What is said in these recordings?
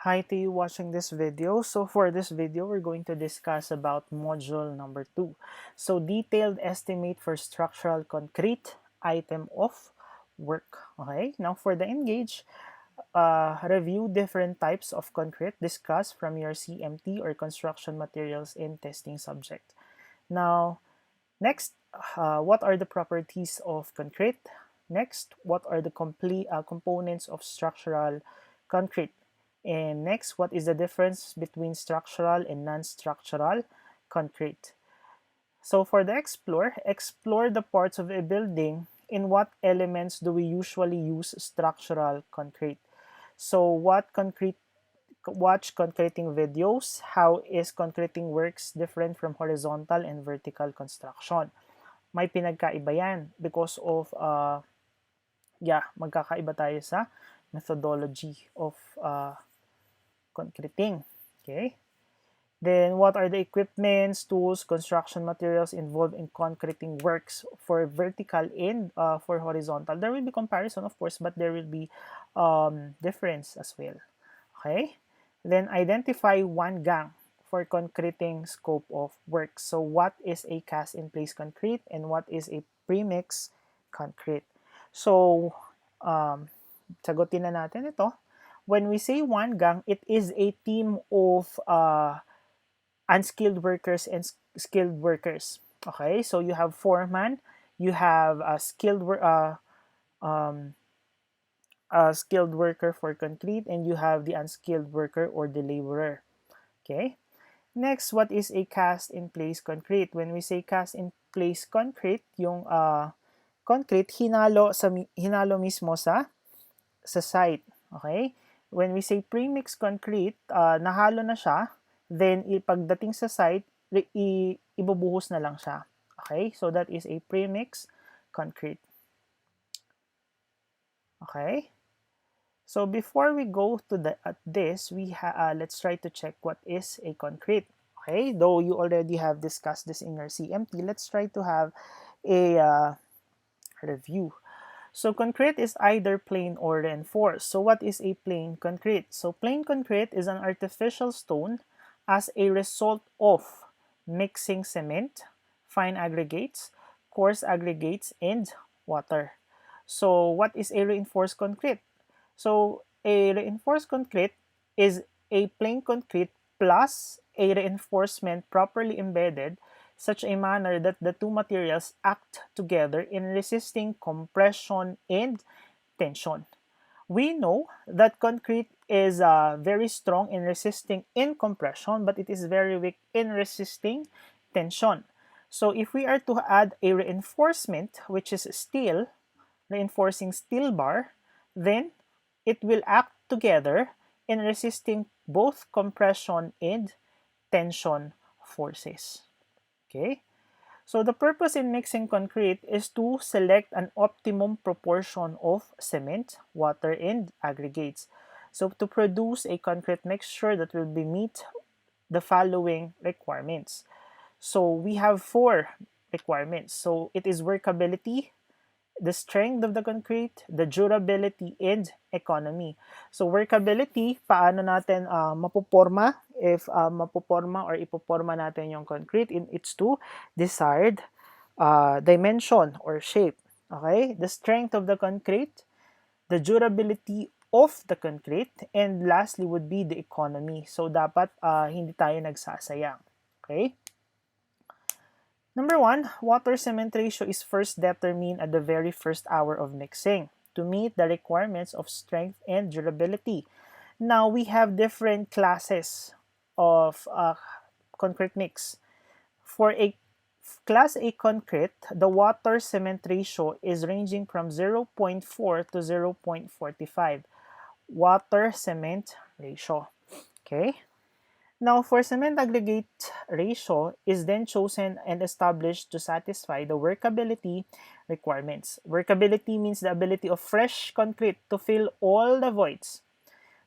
Hi to you watching this video. So for this video, we're going to discuss about module number 2. So detailed estimate for structural concrete item of work. Okay, now for the engage, review different types of concrete discussed from your CMT or construction materials in testing subject. Now, next, what are the properties of concrete? Next, what are the complete components of structural concrete? And next, what is the difference between structural and non-structural concrete? So for the explore the parts of a building. In what elements do we usually use structural concrete? So watch concreting videos. How is concreting works different from horizontal and vertical construction? May pinagkaiba yan because of magkakaiba tayo sa methodology of concreting. Okay? Then, what are the equipments, tools, construction materials involved in concreting works for vertical and for horizontal? There will be comparison, of course, but there will be difference as well. Okay? Then, identify one gang for concreting scope of work. So, what is a cast-in-place concrete and what is a premix concrete? So, sagutin na natin ito. When we say one gang, it is a team of unskilled workers and skilled workers. Okay, so you have foreman, you have a skilled worker for concrete, and you have the unskilled worker or the laborer. Okay. Next, what is a cast-in-place concrete? When we say cast-in-place concrete, yung concrete hinalo mismo sa site. Okay? When we say premix concrete, nahalo na siya, then pagdating sa site, ibubuhos na lang siya. Okay? So that is a premix concrete. Okay? So before we go to this, let's try to check what is a concrete. Okay? Though you already have discussed this in your CMT, let's try to have a review. So concrete is either plain or reinforced. So what is a plain concrete? So plain concrete is an artificial stone as a result of mixing cement, fine aggregates, coarse aggregates, and water. So what is a reinforced concrete? So a reinforced concrete is a plain concrete plus a reinforcement properly embedded such a manner that the two materials act together in resisting compression and tension. We know that concrete is very strong in resisting in compression, but it is very weak in resisting tension. So if we are to add a reinforcement, which is steel, reinforcing steel bar, then it will act together in resisting both compression and tension forces. Okay? So the purpose in mixing concrete is to select an optimum proportion of cement, water, and aggregates. So to produce a concrete mixture that will be meet the following requirements. So we have 4 requirements. So it is workability, the strength of the concrete, the durability, and economy. So workability, paano natin mapoporma, if mapoporma or ipoporma natin yung concrete in its two desired dimension or shape. Okay? The strength of the concrete, the durability of the concrete, and lastly would be the economy. So dapat hindi tayo nagsasayang. Okay? Number 1, water-cement ratio is first determined at the very first hour of mixing to meet the requirements of strength and durability. Now, we have different classes of concrete mix. For a Class A concrete, the water-cement ratio is ranging from 0.4 to 0.45. Water-cement ratio. Okay? Now, for cement aggregate ratio is then chosen and established to satisfy the workability requirements. Workability means the ability of fresh concrete to fill all the voids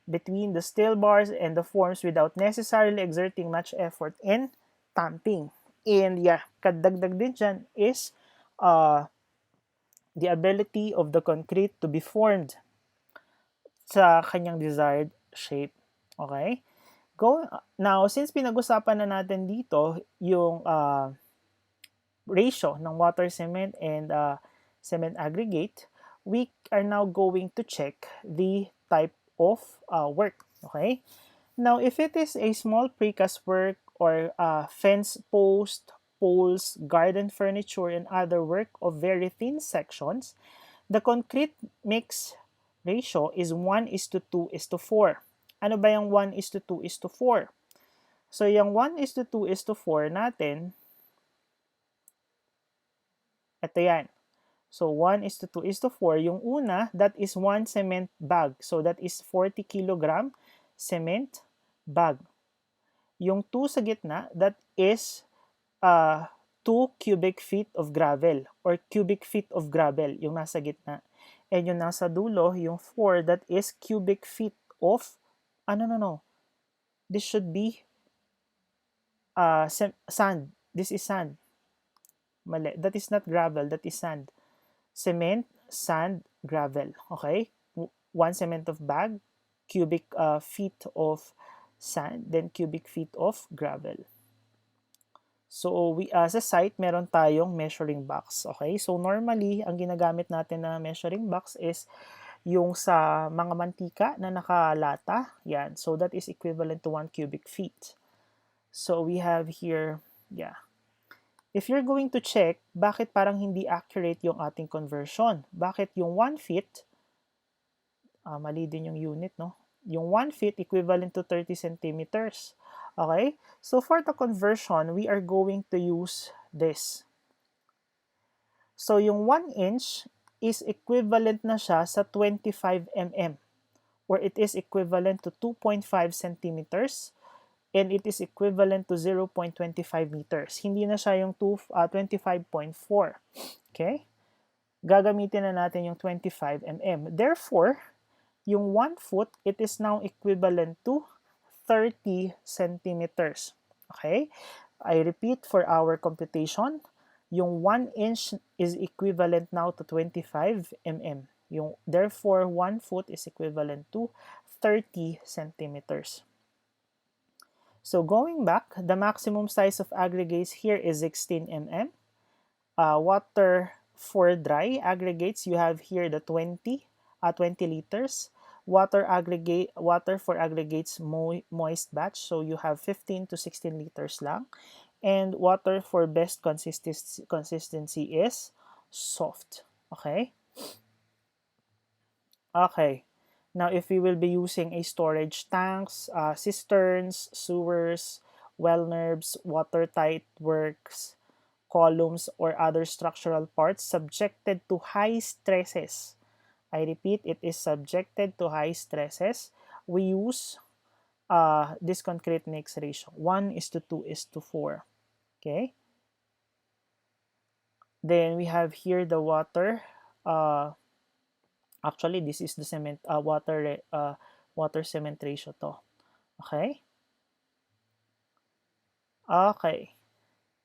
between the steel bars and the forms without necessarily exerting much effort in tamping. And yeah, kadagdag din dyan is the ability of the concrete to be formed sa kanyang desired shape. Okay? Now, since pinag-usapan na natin dito yung ratio ng water cement and cement aggregate, we are now going to check the type of work. Okay? Now, if it is a small precast work or fence post, poles, garden furniture, and other work of very thin sections, the concrete mix ratio is 1 is to 2 is to 4. Ano ba yung 1 is to 2 is to 4? So, yung 1 is to 2 is to 4 natin, ito yan. So, 1 is to 2 is to 4. Yung una, that is 1 cement bag. So, that is 40 kilogram cement bag. Yung 2 sa gitna, that is 2 cubic feet of gravel or cubic feet of gravel, yung nasa gitna. And yung nasa dulo, yung 4, that is cubic feet of, no. This should be sand. This is sand. Mali. That is not gravel, that is sand. Cement, sand, gravel. Okay? 1 cement of bag, cubic feet of sand, then cubic feet of gravel. So, sa site, meron tayong measuring box. Okay? So, normally, ang ginagamit natin na measuring box is yung sa mga mantika na nakalata. Yan. So, that is equivalent to 1 cubic feet. So, we have here, yeah. If you're going to check, bakit parang hindi accurate yung ating conversion? Bakit yung 1 feet, mali din yung unit, no? Yung 1 feet equivalent to 30 centimeters. Okay? So, for the conversion, we are going to use this. So, yung 1 inch is equivalent na siya sa 25 mm or it is equivalent to 2.5 centimeters and it is equivalent to 0.25 meters. Hindi na siya yung 25.4. Okay? Gagamitin na natin yung 25 mm. Therefore, yung 1 foot, it is now equivalent to 30 centimeters. Okay? I repeat for our computation, yung 1 inch is equivalent now to 25 mm. Therefore, 1 foot is equivalent to 30 centimeters. So going back, the maximum size of aggregates here is 16 mm. Water for dry aggregates, you have here the 20 liters. Water for aggregates moist batch, so you have 15 to 16 liters lang. And water for best consistency is soft. Okay? Okay. Now, if we will be using a storage tanks, cisterns, sewers, well nerves, watertight works, columns, or other structural parts subjected to high stresses. I repeat, it is subjected to high stresses. We use this concrete mix ratio. 1 is to 2 is to 4. Okay? Then we have here the water. Actually, this is the cement water cement ratio to. Okay? Okay.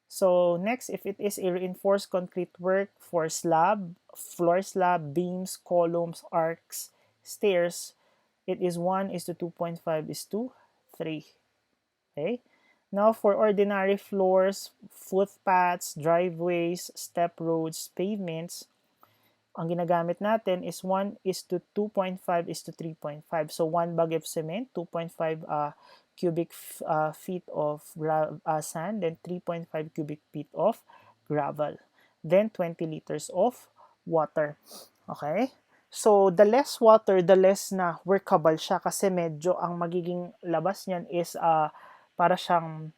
So next, if it is a reinforced concrete work for slab, floor slab, beams, columns, arcs, stairs, it is 1 is to 2.5 is to 3. Okay? Now for ordinary floors, footpaths, driveways, step roads, pavements, ang ginagamit natin is 1 is to 2.5 is to 3.5. So 1 bag of cement, 2.5 cubic feet of sand, then 3.5 cubic feet of gravel. Then 20 liters of water. Okay? So the less water, the less na workable siya kasi medyo ang magiging labas niyan is para siyang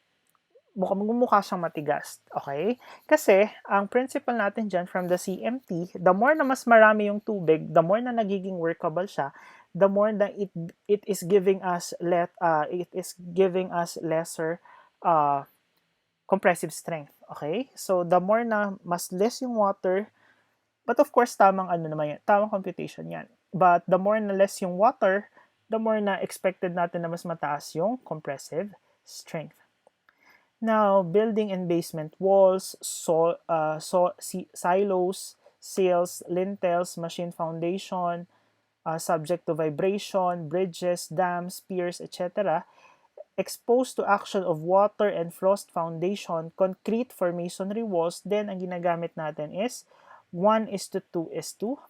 mukha siyang matigas. Okay? Kasi, ang principle natin dyan from the CMT, the more na mas marami yung tubig, the more na nagiging workable siya, the more na it is giving us lesser compressive strength. Okay? So, the more na mas less yung water, but of course, tamang computation yan. But the more na less yung water, the more na expected natin na mas mataas yung compressive strength. Now, building and basement walls, silos, seals, lintels, machine foundation, subject to vibration, bridges, dams, piers, etc., exposed to action of water and frost foundation, concrete for masonry walls, then ang ginagamit natin is 1 is to 2 is to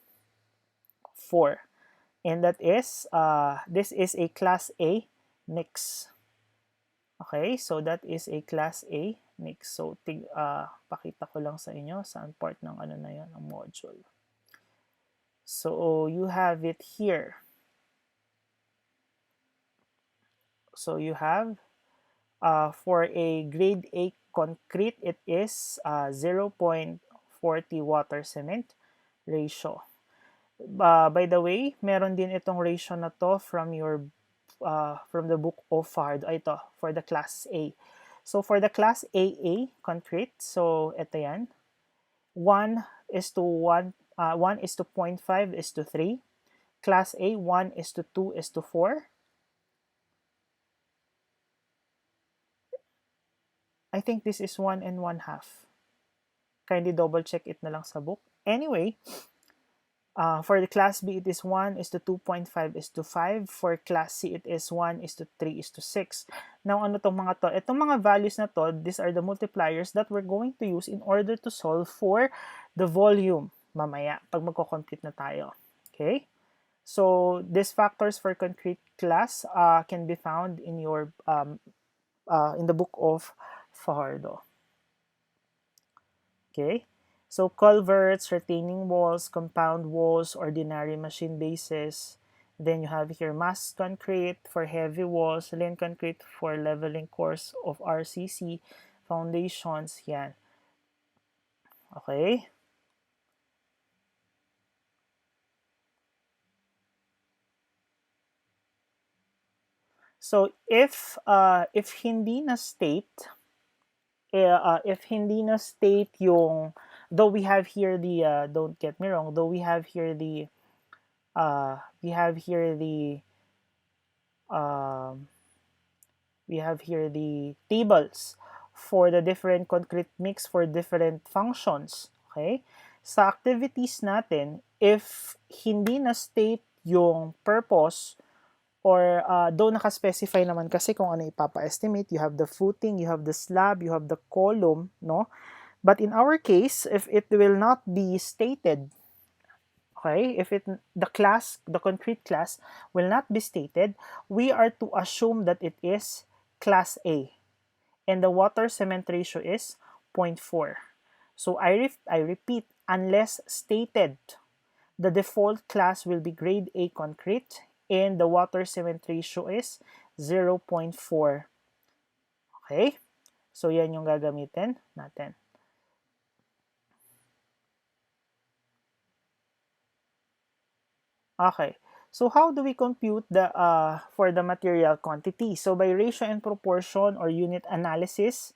4. And that is, this is a Class A mix. Okay, so that is a Class A mix. So, pakita ko lang sa inyo saan part ng ano na yan, ang module. So, you have it here. So, you have, for a grade A concrete, it is 0.40 water cement ratio. By the way, meron din itong ratio na to from your from the book of Fard. Ito, for the Class A. So, for the Class AA concrete, so ito yan. 1 is to 1, 1 is to 0.5 is to 3. Class A, 1 is to 2 is to 4. I think this is 1 and 1/2. Kindly double check it na lang sa book. Anyway, for the Class B, it is 1 is to 2.5 is to 5. For Class C, it is 1 is to 3 is to 6. Now, ano tong mga to? Itong mga values na to, these are the multipliers that we're going to use in order to solve for the volume mamaya pag magko-compute na tayo. Okay? So, these factors for concrete class can be found in your in the book of Fajardo. Okay? So, culverts, retaining walls, compound walls, ordinary machine bases. Then you have here mass concrete for heavy walls, lane concrete for leveling course of RCC, foundations, yan. Okay? So, if hindi na state, if hindi na state yung, though we have here the, don't get me wrong, though we have here the, um, we have here the tables for the different concrete mix for different functions. Okay? Sa activities natin, if hindi na state yung purpose, or though naka-specify naman kasi kung ano ipapa-estimate, you have the footing, you have the slab, you have the column, no? But in our case, if it will not be stated, okay, if the concrete class will not be stated, we are to assume that it is Class A, and the water cement ratio is 0.4. So I repeat, unless stated, the default class will be grade A concrete, and the water cement ratio is 0.4. Okay? So, yan yung gagamitin natin. Okay. So, how do we compute the for the material quantity? So, by ratio and proportion or unit analysis,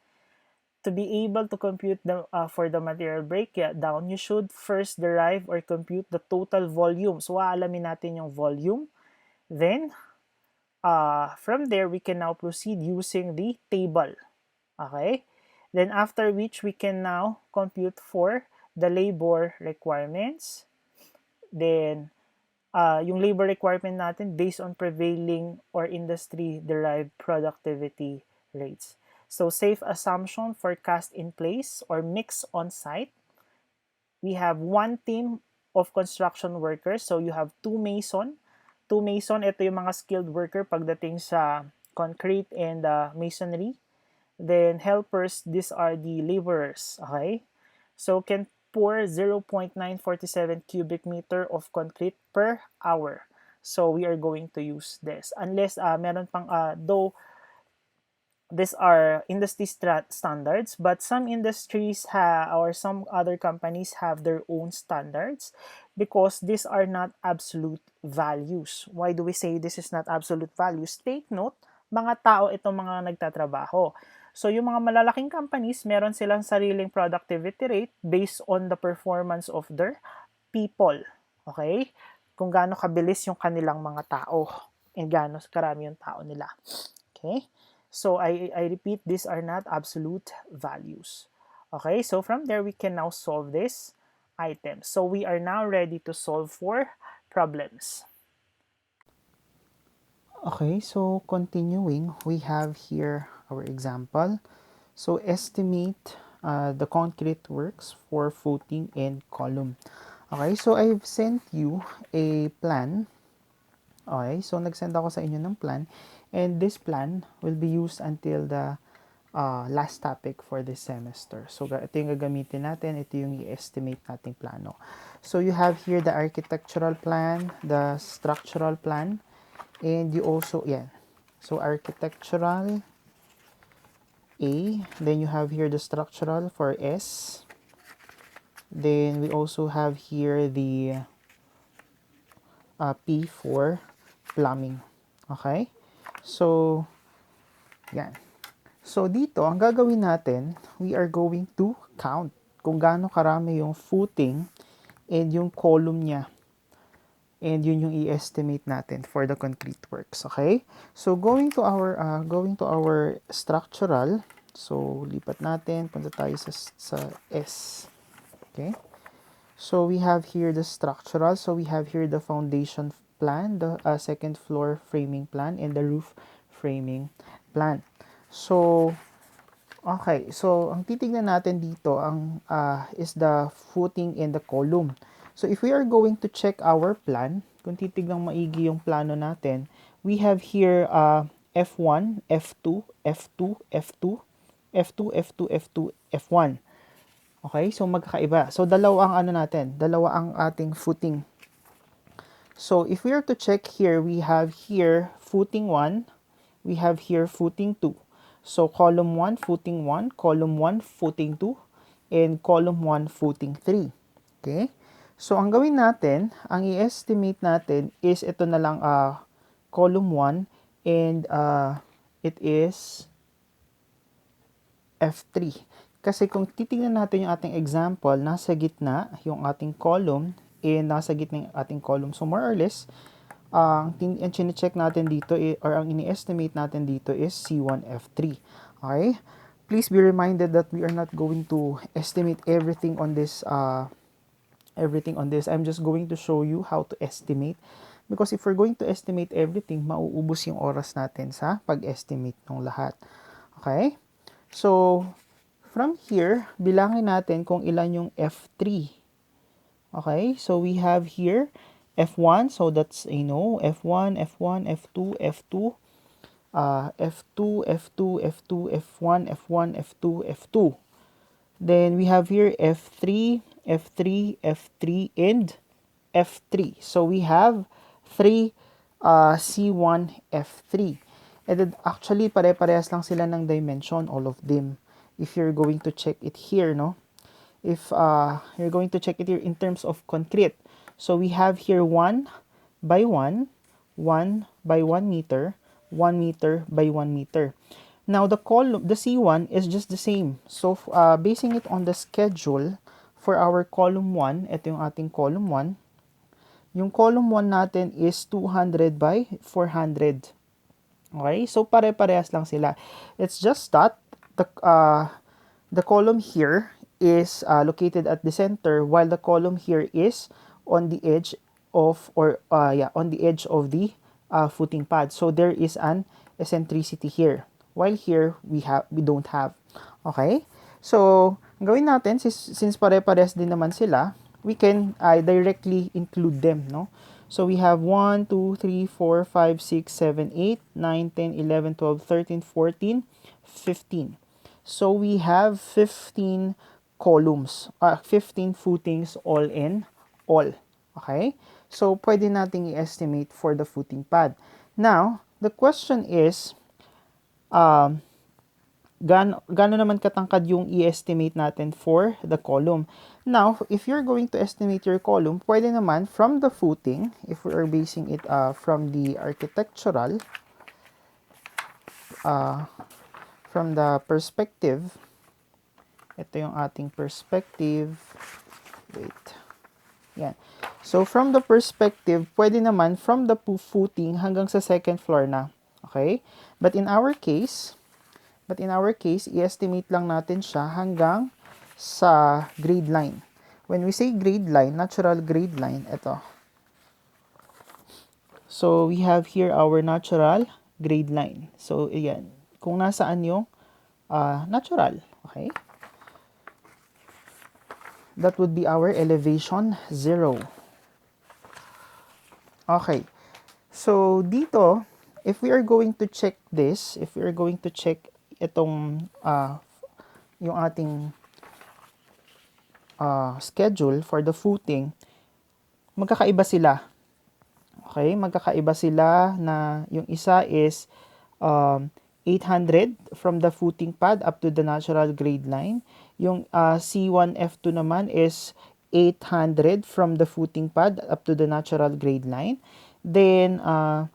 to be able to compute the for the material breakdown, you should first derive or compute the total volume. So, aalamin natin yung volume. Then, from there, we can now proceed using the table. Okay? Then, after which, we can now compute for the labor requirements. Then, yung labor requirement natin based on prevailing or industry-derived productivity rates. So, safe assumption for cast in place or mix on site. We have one team of construction workers. So, you have two mason. Two mason, ito yung mga skilled worker pagdating sa concrete and masonry. Then, helpers, these are the laborers. Okay? So, can pour 0.947 cubic meter of concrete per hour. So, we are going to use this. Unless meron pang, though these are industry standards, but some industries or some other companies have their own standards because these are not absolute values. Why do we say this is not absolute values? Take note, mga tao itong mga nagtatrabaho. So, yung mga malalaking companies, meron silang sariling productivity rate based on the performance of their people. Okay? Kung gaano kabilis yung kanilang mga tao and gaano karami yung tao nila. Okay? So, I repeat, these are not absolute values. Okay? So, from there, we can now solve this item. So, we are now ready to solve for problems. Okay, so continuing, we have here our example. So estimate the concrete works for footing and column. Okay, so I've sent you a plan. Okay, so nag-send ako sa inyo ng plan, and this plan will be used until the last topic for this semester. So ito yung gagamitin natin, ito yung i-estimate nating plano. So you have here the architectural plan, the structural plan, and you also, yeah. So architectural A, then you have here the structural for S. Then we also have here the P for plumbing. Okay? So, yan. So, dito, ang gagawin natin, we are going to count kung gaano karami yung footing and yung column niya. And yun yung i-estimate natin for the concrete works. Okay? So, going to our structural. So, lipat natin. Punta tayo sa S. Okay? So we have here the structural. So we have here the foundation plan, the second floor framing plan, and the roof framing plan. So, okay. So, ang titignan natin dito is the footing and the column. So, if we are going to check our plan, kung titignan maigi yung plano natin, we have here F1, F2, F2, F2, F2, F2, F2, F1. Okay, so magkakaiba. So dalawa ang dalawa ang ating footing. So if we are to check here, we have here footing 1, we have here footing 2. So column 1, footing 1, column 1, footing 2, and column 1, footing 3. Okay? So ang gawin natin, ang i-estimate natin is ito na lang column 1, and it is F3. Kasi kung titingnan natin yung ating example, nasa gitna yung ating column and nasa gitna yung ating column. So more or less, ang chine-check natin dito or ang ini-estimate natin dito is C1F3. Okay? Please be reminded that we are not going to estimate everything on this. I'm just going to show you how to estimate. Because if we're going to estimate everything, mauubos yung oras natin sa pag-estimate ng lahat. Okay? So, from here, bilangin natin kung ilan yung F3. Okay, so we have here F1, so that's F1, F1, F2, F2, F2, F2, F2, F1, F1, F2, F2. Then we have here F3, F3, F3, and F3. So we have 3 C1, F3. And then actually, pare-parehas lang sila ng dimension, all of them. If you're going to check it here, no? If you're going to check it here in terms of concrete. So we have here 1 by 1, 1 by 1 meter, 1 meter by 1 meter. Now, the C1 is just the same. So, basing it on the schedule for our column 1, ito yung ating column 1, yung column 1 natin is 200 by 400. Okay? So, pare-parehas lang sila. It's just that the column here is located at the center while the column here is on the edge of the footing pad. So, there is an eccentricity here. While here, we don't have. Okay? So, ang gawin natin, since pare-parehas din naman sila, we can directly include them, no? So we have 1, 2, 3, 4, 5, 6, 7, 8, 9, 10, 11, 12, 13, 14, 15. So we have 15 columns, 15 footings all in all. Okay? So pwede nating i-estimate for the footing pad. Now, the question is, gaano naman katangkad yung i-estimate natin for the column. Now, if you're going to estimate your column, pwede naman from the footing, if we are basing it from the architectural, from the perspective, ito yung ating perspective, wait, yan. So, from the perspective, pwede naman from the footing hanggang sa second floor na. Okay? But in our case, i-estimate lang natin siya hanggang sa grade line. When we say grade line, natural grade line, ito. So, we have here our natural grade line. So, ayan. Kung nasaan yung natural. Okay? That would be our elevation 0. Okay. So, dito, if we are going to check this, if we are going to check itong yung ating schedule for the footing, magkakaiba sila. Okay? Magkakaiba sila na yung isa is 800 from the footing pad up to the natural grade line. Yung C1F2 naman is 800 from the footing pad up to the natural grade line. Then, what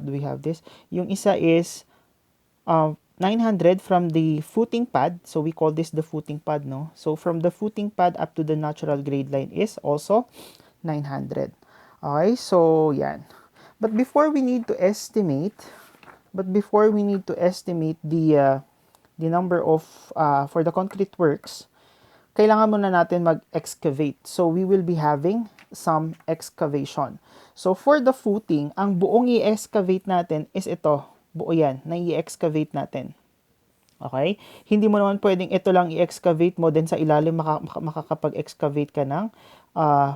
do we have this? Yung isa is 900 from the footing pad. So, we call this the footing pad, no? So, from the footing pad up to the natural grade line is also 900. Okay, so, yan. But before we need to estimate the number of, for the concrete works, kailangan muna natin mag-excavate. So, we will be having some excavation. So, for the footing, ang buong i-excavate natin is ito. Buo yan, na i-excavate natin. Okay? Hindi mo naman pwedeng ito lang i-excavate mo, then sa ilalim makakapag-excavate ka ng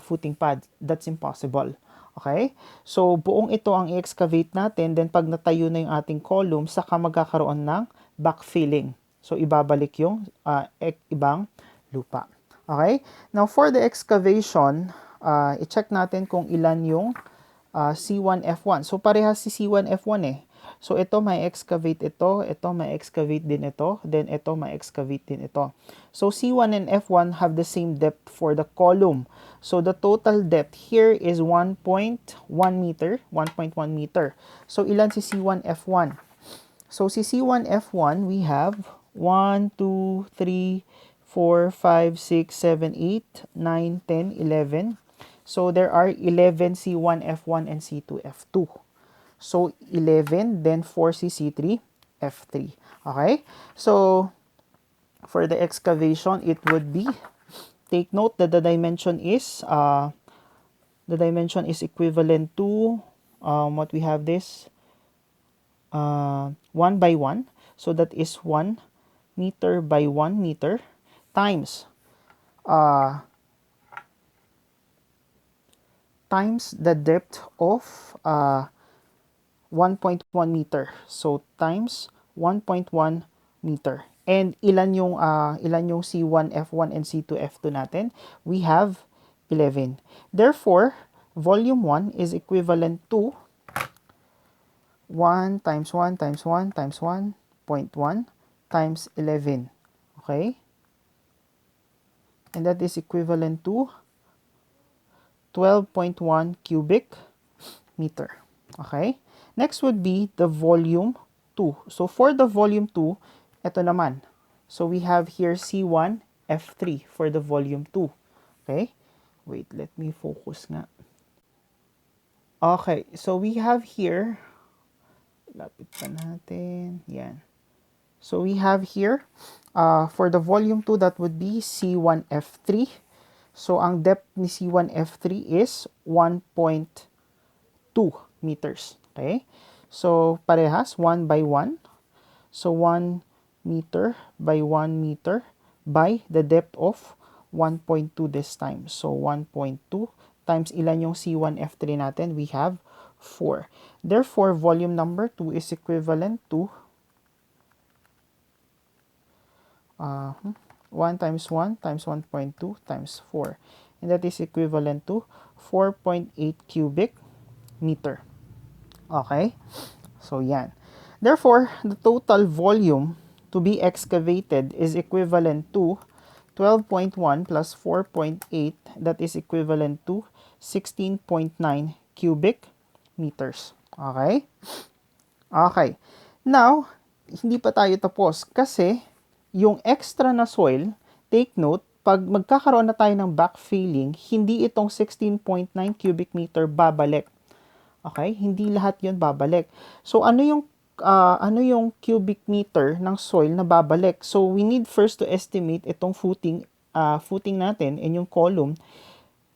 footing pad. That's impossible. Okay? So, buong ito ang i-excavate natin, then pag natayo na yung ating column, saka magkakaroon ng backfilling. So, ibabalik yung ibang lupa. Okay? Now, for the excavation, i-check natin kung ilan yung C1F1. So, parehas si C1F1 eh. So, ito may excavate ito may excavate din ito, then ito may excavate din ito. So, C1 and F1 have the same depth for the column. So, the total depth here is 1.1 meter, 1.1 meter. So, ilan si C1F1? So, si C1F1, we have 1, 2, 3, 4, 5, 6, 7, 8, 9, 10, 11. So, there are 11 C1F1 and C2F2. So, 11, then 4 C3F3. Okay? So, for the excavation, it would be, take note that the dimension is equivalent to, what we have this, 1 by 1. So, that is 1 meter by 1 meter times the depth of 1.1 meter. So, times 1.1 meter. And ilan yung C1, F1, and C2, F2 natin? We have 11. Therefore, volume 1 is equivalent to 1 times 1 times 1 times 1.1 times 11. Okay? And that is equivalent to 12.1 cubic meter. Okay? Next would be the volume 2. So, for the volume 2, ito naman. So, we have here C1, F3 for the volume 2. Okay? Wait, let me focus nga. Okay, so we have here, lapit pa natin, yan. So, we have here, for the volume 2, that would be C1F3. So, ang depth ni C1F3 is 1.2 meters. Okay? So, parehas, 1 by 1. So, 1 meter by 1 meter by the depth of 1.2 this time. So, 1.2 times ilan yung C1F3 natin? We have 4. Therefore, volume number 2 is equivalent to 1 times 1 times 1.2 times 4. And that is equivalent to 4.8 cubic meter. Okay? So, yan. Therefore, the total volume to be excavated is equivalent to 12.1 plus 4.8, that is equivalent to 16.9 cubic meters. Okay? Okay. Now, hindi pa tayo tapos kasi yung extra na soil, take note, pag magkakaroon na tayo ng backfilling, hindi itong 16.9 cubic meter babalik. Okay? Hindi lahat yon babalik. So, ano yung cubic meter ng soil na babalik? So, we need first to estimate itong footing footing natin and yung column,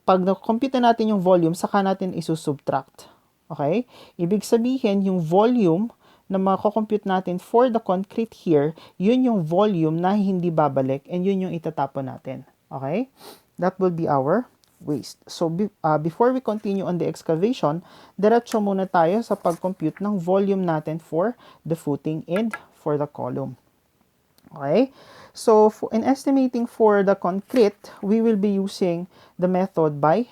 pag na-compute na natin yung volume, saka natin isusubtract. Okay? Ibig sabihin, yung volume na mako-compute natin for the concrete here, yun yung volume na hindi babalik and yun yung itatapon natin. Okay? That will be our waste. So, before we continue on the excavation, diretso muna tayo sa pag-compute ng volume natin for the footing and for the column. Okay? So, in estimating for the concrete, we will be using the method by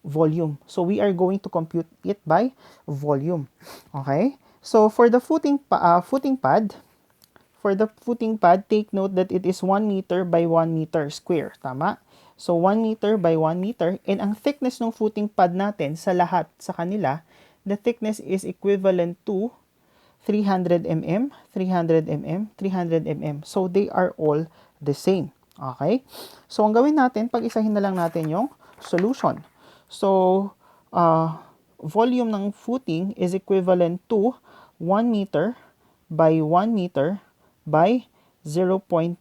volume. So, we are going to compute it by volume. Okay? So, for the footing pad, take note that it is 1 meter by 1 meter square. Tama? So, 1 meter by 1 meter. And ang thickness ng footing pad natin sa lahat sa kanila, the thickness is equivalent to 300 mm, 300 mm, 300 mm. So, they are all the same. Okay? So, ang gawin natin, pag-isahin na lang natin yung solution. So, volume ng footing is equivalent to 1 meter by 1 meter by 0.3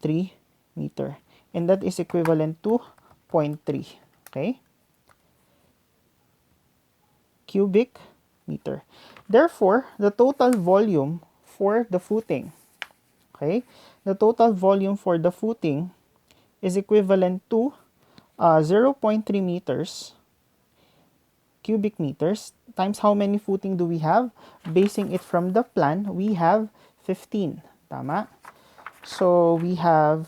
meter. And that is equivalent to 0.3. Okay? Cubic meter. Therefore, the total volume for the footing, okay, the total volume for the footing is equivalent to 0.3 meters cubic meters times how many footing do we have? Basing it from the plan, we have 15. Tama? So, we have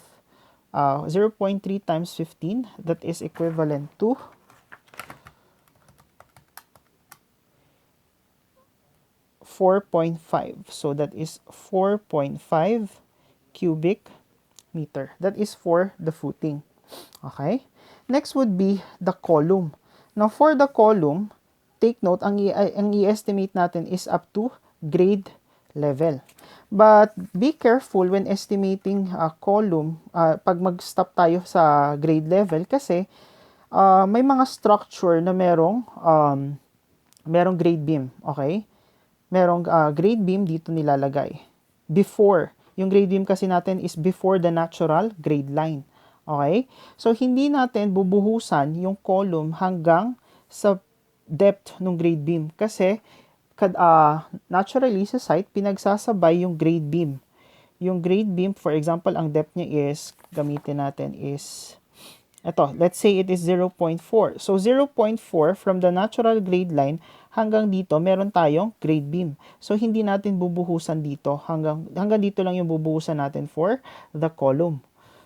0.3 times 15, that is equivalent to 4.5. So, that is 4.5 cubic meter. That is for the footing. Okay? Next would be the column. Now, for the column, take note, ang i-estimate natin is up to grade level. But be careful when estimating column pag mag-stop tayo sa grade level kasi may mga structure na merong grade beam. Okay? Merong grade beam dito nilalagay. Before. Yung grade beam kasi natin is before the natural grade line. Okay? So, hindi natin bubuhusan yung column hanggang sa depth ng grade beam. Kasi, naturally sa site, pinagsasabay yung grade beam. Yung grade beam, for example, ang depth niya is, gamitin natin is, ito, let's say it is 0.4. So, 0.4 from the natural grade line hanggang dito, meron tayong grade beam. So, hindi natin bubuhusan dito. Hanggang dito lang yung bubuhusan natin for the column.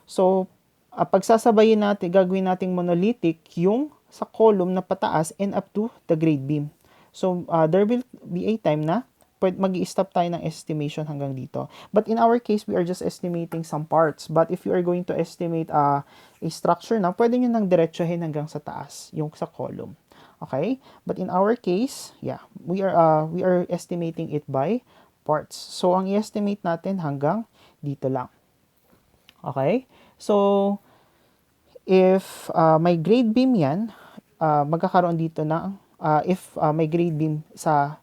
So, pagsasabayin natin, gagawin nating monolithic yung sa column na pataas and up to the grade beam. So, there will be a time na mag-i-stop tayo ng estimation hanggang dito. But in our case, we are just estimating some parts. But if you are going to estimate a structure na, pwede nyo nang diretsuhin hanggang sa taas, yung sa column. Okay? But in our case, yeah, we are estimating it by parts. So, ang i-estimate natin hanggang dito lang. Okay? So, if may grade beam yan, magkakaroon dito ng, if may grade beam sa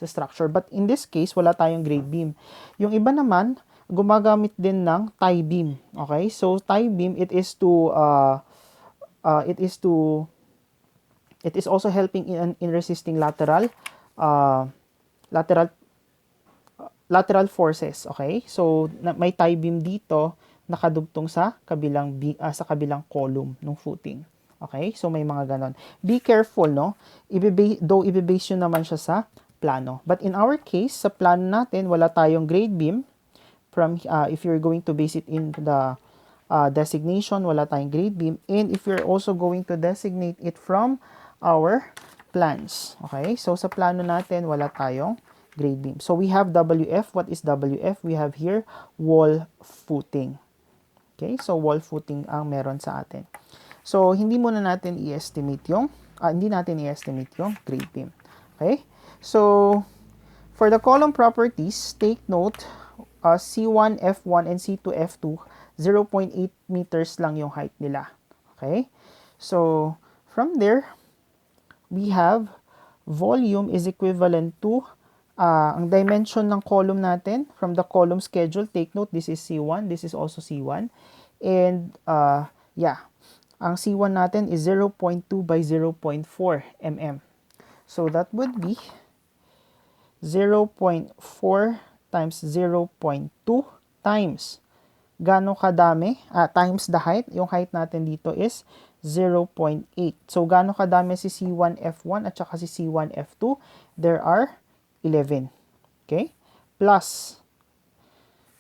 structure. But in this case, wala tayong grade beam. Yung iba naman, gumagamit din ng tie beam. Okay? So, tie beam, it is also helping in resisting lateral forces. Okay? So, may tie beam dito nakadugtong sa kabilang column ng footing. Okay? So, may mga ganon. Be careful, no? Ibibase nyo naman siya sa plano. But in our case, sa plano natin, wala tayong grade beam. If you're going to base it in the designation, wala tayong grade beam. And if you're also going to designate it from our plans. Okay? So, sa plano natin, wala tayong grade beam. So, we have WF. What is WF? We have here wall footing. Okay? So, wall footing ang meron sa atin. So, hindi natin i-estimate yung grade beam. Okay? So, for the column properties, take note, C1, F1, and C2, F2, 0.8 meters lang yung height nila. Okay? So, from there, we have volume is equivalent to ang dimension ng column natin from the column schedule. Take note, this is C1, this is also C1. And Yeah. Ang C1 natin is 0.2 by 0.4 mm. So that would be 0.4 times 0.2 times gaano kadami, times the height. Yung height natin dito is 0.8. So, gaano kadami si C1F1 at saka si C1F2? There are 11. Okay? Plus,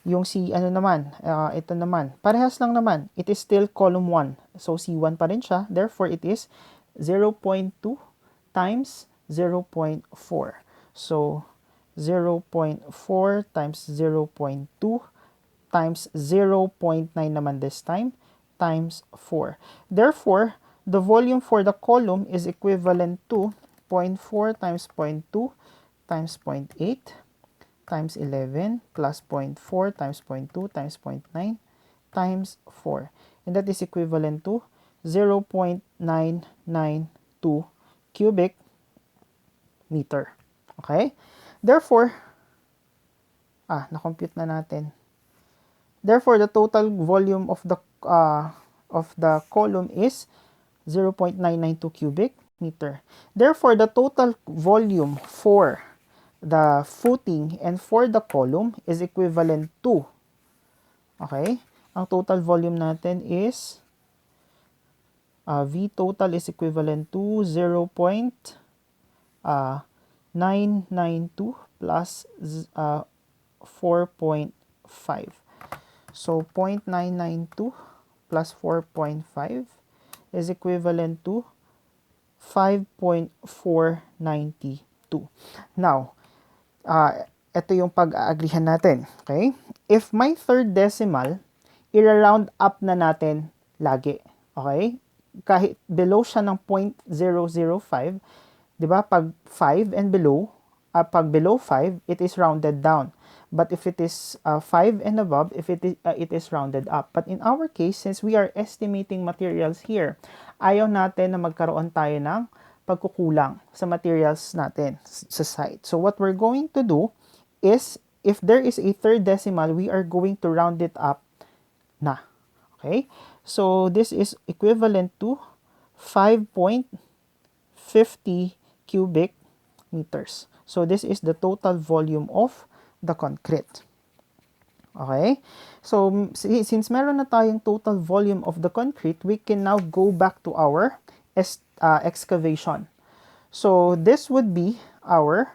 yung si ano naman, ito naman, parehas lang naman. It is still column 1. So, C1 pa rin siya. Therefore, it is 0.2 times 0.4. So, 0.4 times 0.2 times 0.9 naman this time, times 4. Therefore, the volume for the column is equivalent to 0.4 times 0.2 times 0.8 times 11 plus 0.4 times 0.2 times 0.9 times 4. And that is equivalent to 0.992 cubic meter. Okay? Therefore, na-compute na natin. Therefore, the total volume of the column is 0.992 cubic meter. Therefore, the total volume for the footing and for the column is equivalent to, okay, ang total volume natin is, V total is equivalent to 0.992 plus 4.5. So, 0.992 plus 4.5 is equivalent to 5.492. Now, ito yung pag-aagrihan natin. Okay? If may third decimal, i-round up na natin lagi. Okay? Kahit below siya ng 0.005, di ba? Pag 5 and below, pag below 5, it is rounded down. But if it is 5 and above, if it is rounded up. But in our case, since we are estimating materials here, ayaw natin na magkaroon tayo ng pagkukulang sa materials natin sa site. So what we're going to do is, if there is a third decimal, we are going to round it up na. Okay? So this is equivalent to 5.50 cubic meters. So this is the total volume of the concrete. Okay? So, since meron na tayong total volume of the concrete, we can now go back to our excavation. So, this would be our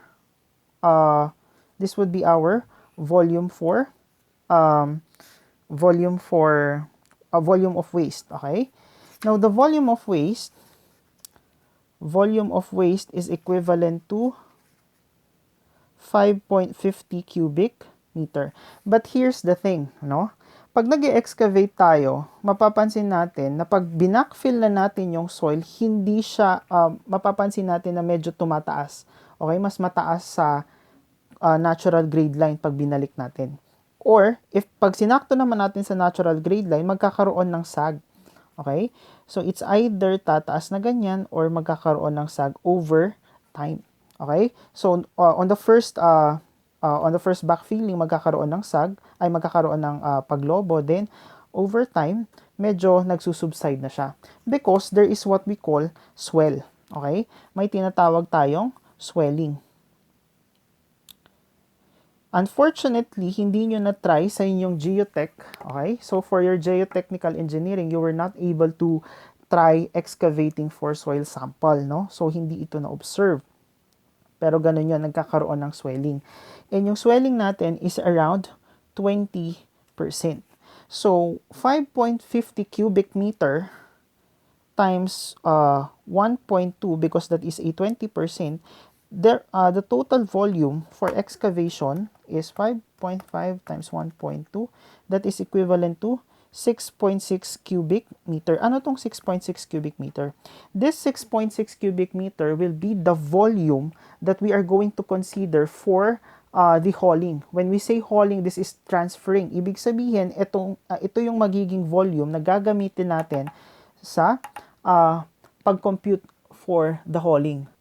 volume for volume of waste. Okay? Now, the volume of waste is equivalent to 5.50 cubic meter. But here's the thing, no? Pag nag-excavate tayo, mapapansin natin na pag binackfill na natin yung soil, hindi siya, mapapansin natin na medyo tumataas. Okay? Mas mataas sa natural grade line pag binalik natin. Or, if pag sinakto naman natin sa natural grade line, magkakaroon ng sag. Okay? So, it's either tataas na ganyan or magkakaroon ng sag over time. Okay? So, on the first backfilling, magkakaroon ng sag, ay magkakaroon ng paglobo. Then, over time, medyo nagsusubside na siya. Because there is what we call swell. Okay? May tinatawag tayong swelling. Unfortunately, hindi nyo na-try sa inyong geotech. Okay? So, for your geotechnical engineering, you were not able to try excavating for soil sample, no? So, hindi ito na-observe. Pero ganun yun, nagkakaroon ng swelling. And yung swelling natin is around 20%. So, 5.50 cubic meter times 1.2, because that is a 20%, the total volume for excavation is 5.5 times 1.2. That is equivalent to 6.6 cubic meter. Ano tong 6.6 cubic meter? This 6.6 cubic meter will be the volume that we are going to consider for the hauling. When we say hauling, this is transferring. Ibig sabihin, ito yung magiging volume na gagamitin natin sa pag-compute for the hauling.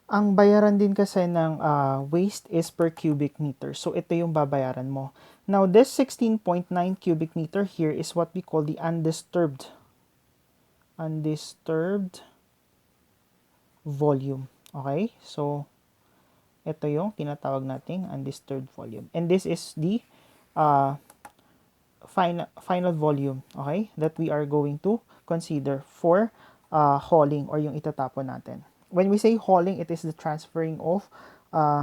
Ang bayaran din kasi ng waste is per cubic meter. So, ito yung babayaran mo. Now, this 16.9 cubic meter here is what we call the undisturbed undisturbed volume. Okay? So, ito yung tinatawag nating undisturbed volume. And this is the uh, final volume, okay, that we are going to consider for hauling or yung itatapon natin. When we say hauling, it is the transferring of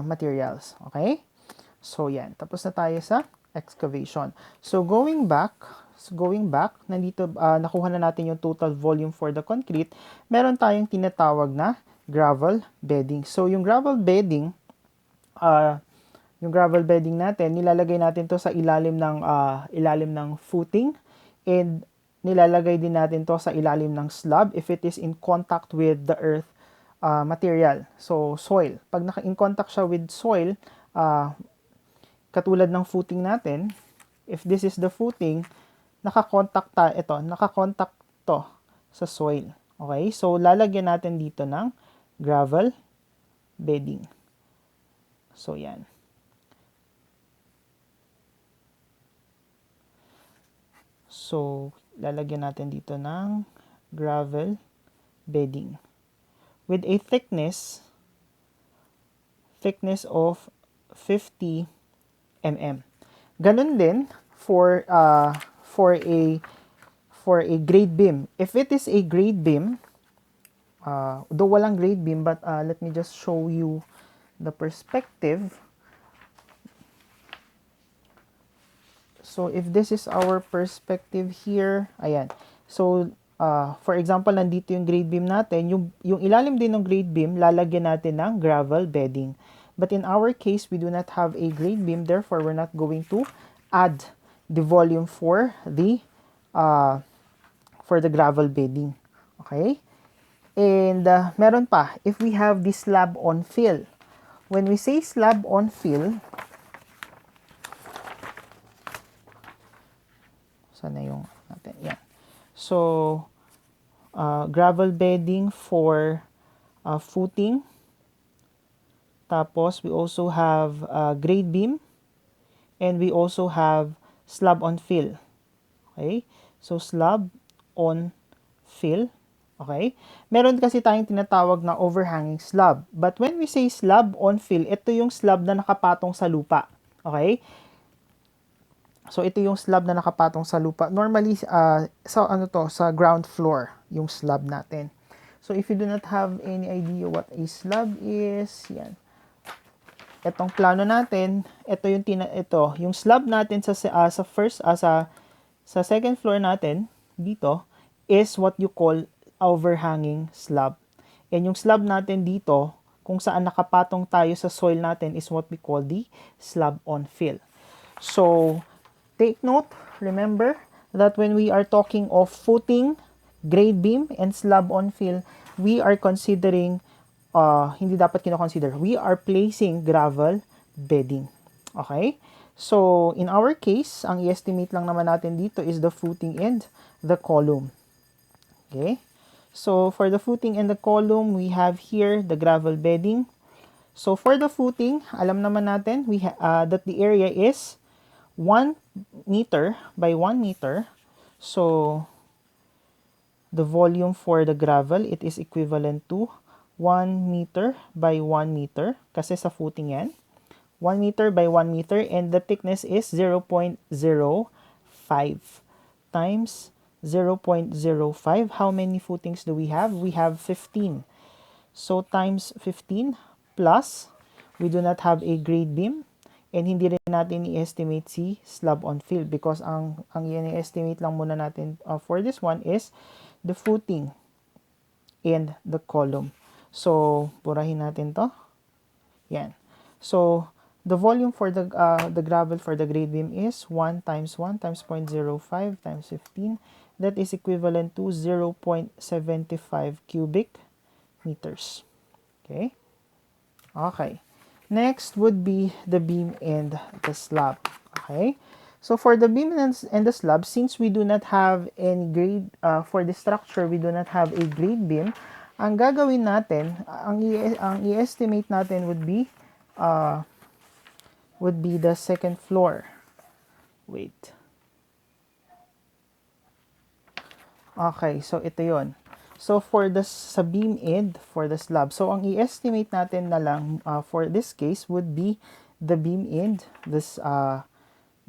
materials, okay? So, yan. Tapos na tayo sa excavation. So, going back, nandito, nakuha na natin yung total volume for the concrete. Meron tayong tinatawag na gravel bedding. So, yung gravel bedding natin, nilalagay natin to sa ilalim ng footing, and nilalagay din natin to sa ilalim ng slab if it is in contact with the earth material. So, soil. Pag in contact siya with soil, katulad ng footing natin, if this is the footing, nakakontact to sa soil. Okay? So, lalagyan natin dito ng gravel bedding. So, yan. So, lalagyan natin dito ng gravel bedding with a thickness of 50 mm. Ganun din for a grade beam. If it is a grade beam, though walang grade beam, but let me just show you the perspective. So, if this is our perspective here, ayan. So, for example, nandito yung grade beam natin. Yung ilalim din ng grade beam, lalagyan natin ng gravel bedding. But in our case, we do not have a grade beam. Therefore, we're not going to add the volume for the gravel bedding. Okay? And meron pa, if we have the slab on fill. When we say slab on fill, sana yung natin, yan. So, gravel bedding for footing. Tapos, we also have grade beam. And we also have slab on fill. Okay? So, slab on fill. Okay? Meron kasi tayong tinatawag na overhanging slab. But when we say slab on fill, ito yung slab na nakapatong sa lupa. Okay? So, ito yung slab na nakapatong sa lupa. Normally, sa ground floor, yung slab natin. So, if you do not have any idea what a slab is, yan. Itong plano natin, yung slab natin sa second floor natin, dito, is what you call overhanging slab. And yung slab natin dito, kung saan nakapatong tayo sa soil natin, is what we call the slab on fill. So, take note, remember that when we are talking of footing, grade beam, and slab on fill, we are considering, hindi dapat kino-consider, we are placing gravel bedding. Okay? So, in our case, ang i-estimate lang naman natin dito is the footing and the column. Okay? So, for the footing and the column, we have here the gravel bedding. So, for the footing, alam naman natin that the area is 1 meter by 1 meter. So, the volume for the gravel, it is equivalent to 1 meter by 1 meter. Kasi sa footing yan. 1 meter by 1 meter. And the thickness is 0.05 times 0.05. How many footings do we have? We have 15. So, times 15 plus, we do not have a grade beam. And hindi rin natin i-estimate si slab on fill because ang i-estimate lang muna natin for this one is the footing and the column. So, burahin natin to. Yan. So, the volume for the gravel for the grade beam is 1 times 1 times 0.05 times 15. That is equivalent to 0.75 cubic meters. Okay? Okay. Next would be the beam and the slab. Okay? So, for the beam and the slab, since we do not have any grade, for the structure, we do not have a grade beam, ang gagawin natin, ang i-estimate natin would be the second floor. Wait. Okay, so ito yon. So, for the sa beam end, for the slab, so ang i-estimate natin na lang for this case would be the beam end, the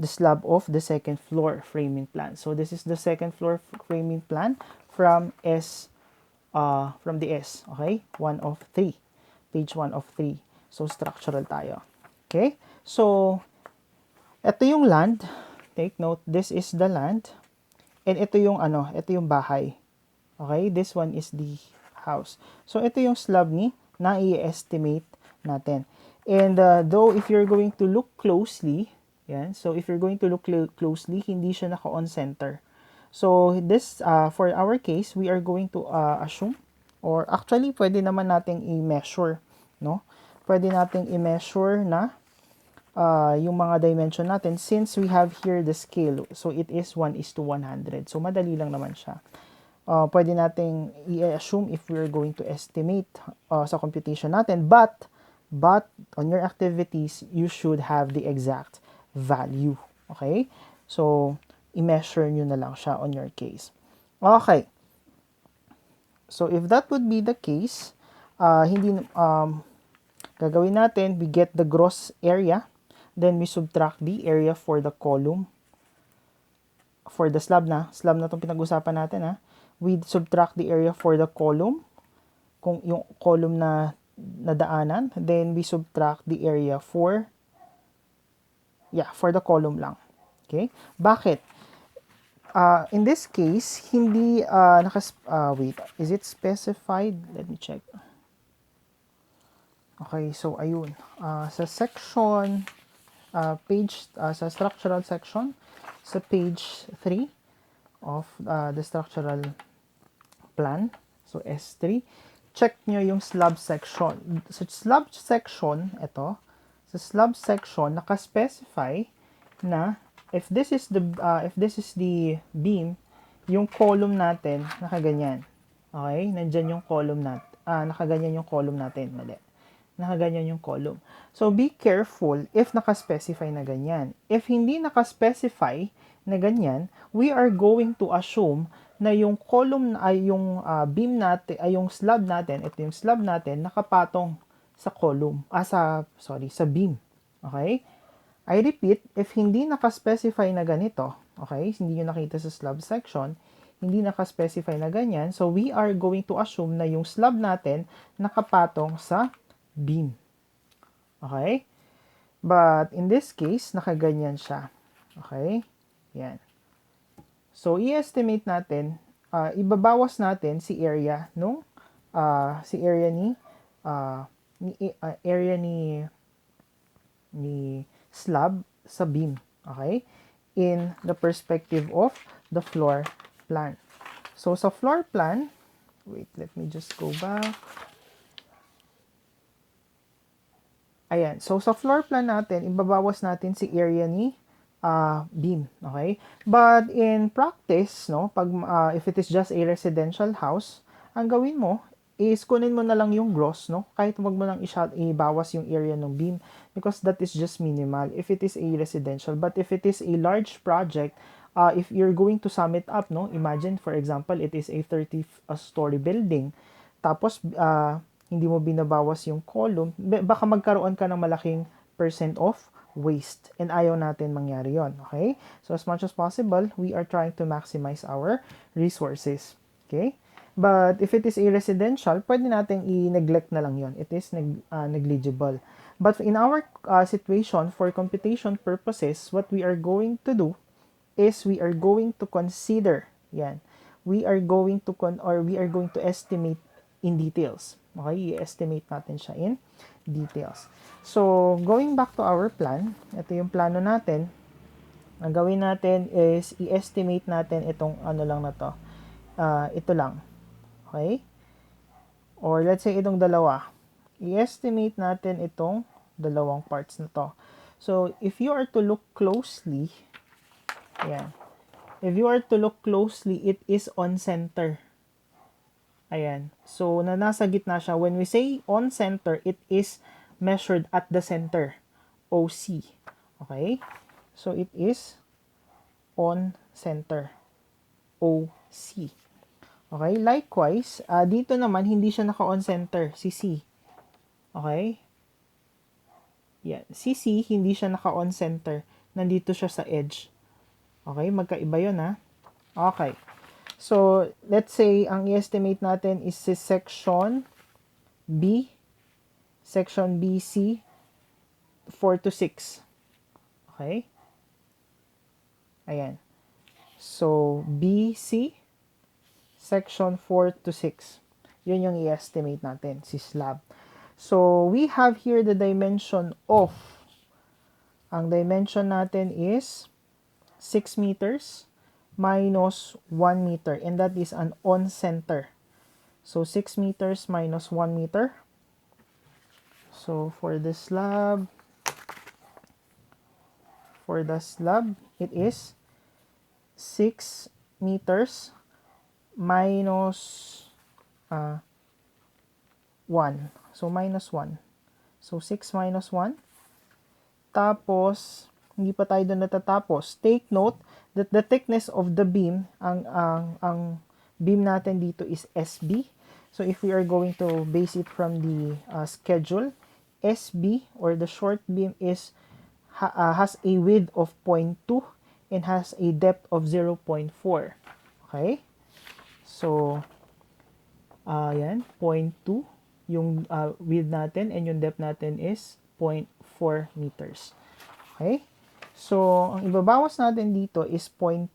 slab of the second floor framing plan. So, this is the second floor framing plan from from the S, okay? 1 of 3. Page 1 of 3. So, structural tayo. Okay? So, ito yung land. Take note, this is the land. And ito yung ito yung bahay. Okay? This one is the house. So, ito yung slab ni na i-estimate natin. And though if you're going to look closely, yan. So, if you're going to look closely, hindi siya naka-on center. So, this, for our case, we are going to assume, or actually, pwede naman nating i-measure, no? Pwede nating i-measure na yung mga dimension natin since we have here the scale. So, it is 1:100. So, madali lang naman siya. Pwede nating i-assume if we're going to estimate sa computation natin. But, on your activities, you should have the exact value. Okay? So, i-measure nyo na lang siya on your case. Okay. So, if that would be the case, gagawin natin, we get the gross area, then we subtract the area for the column, for the slab na itong pinag-usapan natin, ha. We subtract the area for the column, kung yung column na nadaanan, then we subtract the area for the column lang. Okay? Bakit? In this case, hindi wait, is it specified? Let me check. Okay, so ayun. Sa section, page, sa structural section, sa page 3 of the structural plan, so S3, check nyo yung slab section. Sa slab section, sa slab section, naka-specify na if this is the beam, yung column natin nakaganyan. Okay? Nandyan yung column natin. Nakaganyan yung column natin. Mali. Nakaganyan yung column. So, be careful if naka-specify na ganyan. If hindi naka-specify na ganyan, we are going to assume na yung column ay yung beam natin, ay yung slab natin, ito yung slab natin nakapatong sa column, sa beam. Okay? I repeat, if hindi naka-specify na ganito, okay, hindi nyo nakita sa slab section, hindi naka-specify na ganyan, so we are going to assume na yung slab natin nakapatong sa beam. Okay? But in this case, nakaganyan siya. Okay? Yan. So, i-estimate natin, ibabawas natin si area nung area ni slab sa beam. Okay? In the perspective of the floor plan. So, sa floor plan, wait, let me just go back. Ayan. So, sa floor plan natin, ibabawas natin si area ni beam. Okay? But in practice, no, pag, if it is just a residential house, ang gawin mo is kunin mo na lang yung gross, no? Kahit wag mo nang ibawas yung area ng beam because that is just minimal if it is a residential. But if it is a large project, if you're going to sum it up, no? Imagine, for example, it is a 30-story building. Tapos, hindi mo binabawas yung column, baka magkaroon ka ng malaking percent of waste. And ayaw natin mangyari yon. Okay? So, as much as possible, we are trying to maximize our resources. Okay? But if it is a residential, pwede nating i-neglect na lang yon. It is negligible. But in our situation, for computation purposes, what we are going to do is we are going to consider, yan, we are going to estimate in details. Okay, i-estimate natin siya in details. So, going back to our plan, ito yung plano natin. Ang gawin natin is i-estimate natin itong lang na to. Ito lang. Okay? Or let's say itong dalawa. I-estimate natin itong dalawang parts na to. So, if you are to look closely, ayan. If you are to look closely, it is on center. Ayan. So, nasa gitna siya. When we say on center, it is measured at the center. OC. Okay? So, it is on center. OC. Okay, likewise, dito naman hindi siya naka-on center, si C. Okay? Yan. Si C, hindi siya naka-on center. Nandito siya sa edge. Okay, magkaiba yun ha. Okay. So, let's say, ang i-estimate natin is si section B, section BC, 4 to 6. Okay? Ayan. So, BC, section 4 to 6. Yun yung i-estimate natin, si slab. So, we have here the dimension of, ang dimension natin is 6 meters minus 1 meter. And that is an on-center. So, 6 meters minus 1 meter. So, for the slab, it is 6 meters minus 1. So, minus 1. So, 6 minus 1. Tapos, hindi pa tayo doon natatapos. Take note that the thickness of the beam, ang beam natin dito is SB. So, if we are going to base it from the schedule, SB or the short beam is has a width of 0.2 and has a depth of 0.4. Okay? So, yan, 0.2 yung width natin and yung depth natin is 0.4 meters. Okay? So, ang ibabawas natin dito is 0.2.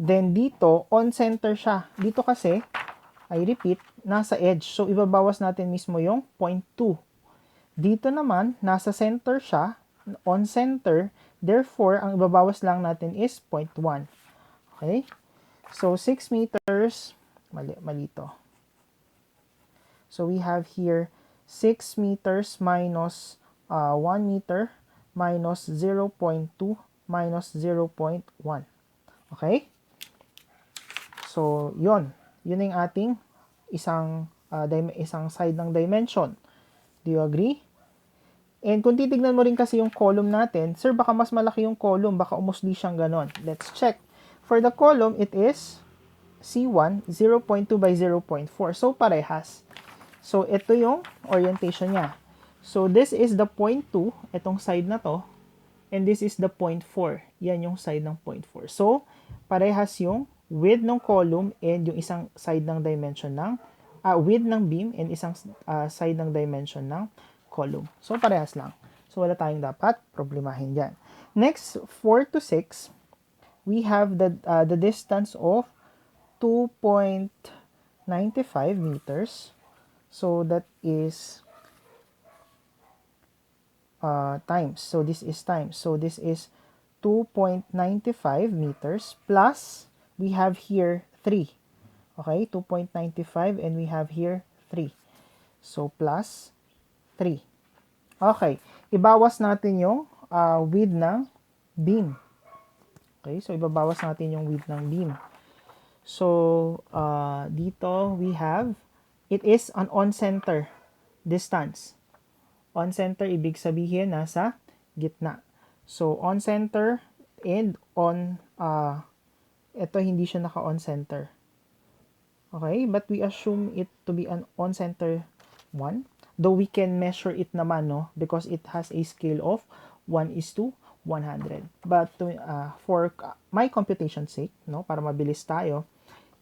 Then, dito, on-center siya. Dito kasi, I repeat, nasa edge. So, ibabawas natin mismo yung 0.2. Dito naman, nasa center siya, on-center. Therefore, ang ibabawas lang natin is 0.1. Okay? So, 6 meters, mali to. So, we have here 6 meters minus 1 meter minus 0.2 minus 0.1. Okay? So, yun. Yun yung ating isang side ng dimension. Do you agree? And kung titignan mo rin kasi yung column natin, sir, baka mas malaki yung column, baka umusli siyang ganon. Let's check. For the column, it is C1, 0.2 by 0.4. So, parehas. So, ito yung orientation niya. So, this is the 0.2, itong side na to, and this is the 0.4. Yan yung side ng 0.4. So, parehas yung width ng column and yung isang side ng dimension ng, width ng beam and isang side ng dimension ng column. So, parehas lang. So, wala tayong dapat problemahin dyan. Next, 4 to 6, we have the distance of 2.95 meters. So, that is times. So, this is times. So, this is 2.95 meters plus, we have here 3. Okay, 2.95 and we have here 3. So, plus 3. Okay, ibawas natin yung width ng beam. Okay, so ibabawas natin yung width ng beam. So, dito we have, it is an on-center distance. On-center, ibig sabihin, nasa gitna. So, on-center and on, ito hindi siya naka-on-center. Okay, but we assume it to be an on-center one. Though we can measure it naman, no? Because it has a scale of 1:100. But for my computation sake, no, para mabilis tayo,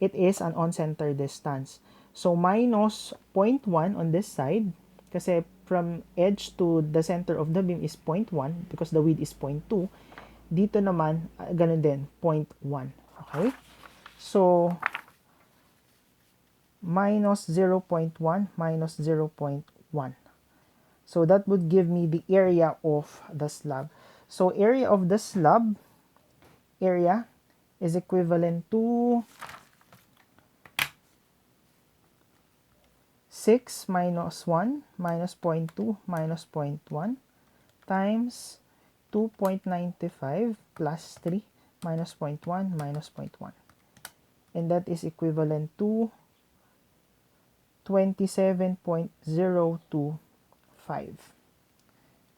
it is an on-center distance. So, minus 0.1 on this side, kasi from edge to the center of the beam is 0.1 because the width is 0.2. Dito naman, ganun din, 0.1. Okay? So, minus 0.1 minus 0.1. So, that would give me the area of the slab. So, area of the slab, area is equivalent to 6 minus 1 minus 0.2 minus 0.1 times 2.95 plus 3 minus 0.1 minus 0.1. And that is equivalent to 27.025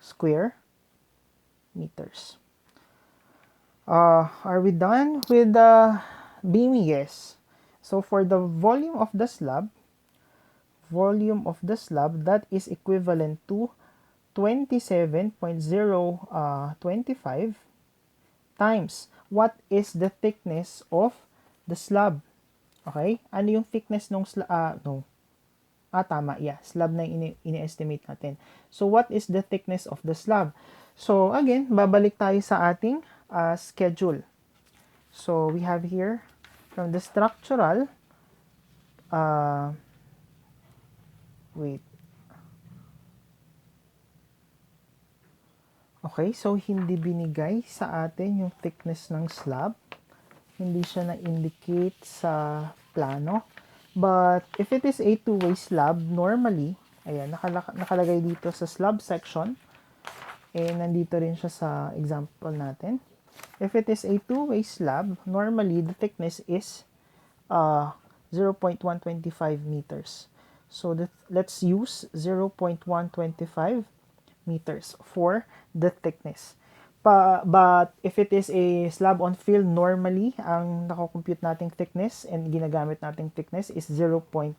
square meters. Are we done with the beam? Yes. So for the volume of the slab, that is equivalent to 27.025 times what is the thickness of the slab. Okay? Ano yung thickness ng slab? No. Tama. Yeah. Slab na ini-estimate natin. So, what is the thickness of the slab? So, again, babalik tayo sa ating schedule. So, we have here from the structural, wait. Okay, so hindi binigay sa atin yung thickness ng slab. Hindi siya na-indicate sa plano. But if it is a two-way slab, normally, ayan, nakalagay dito sa slab section. Nandito rin siya sa example natin. If it is a two-way slab, normally the thickness is 0.125 meters. So let's use 0.125 meters for the thickness. But if it is a slab on fill, normally, ang nakakompute nating thickness and ginagamit nating thickness is 0.1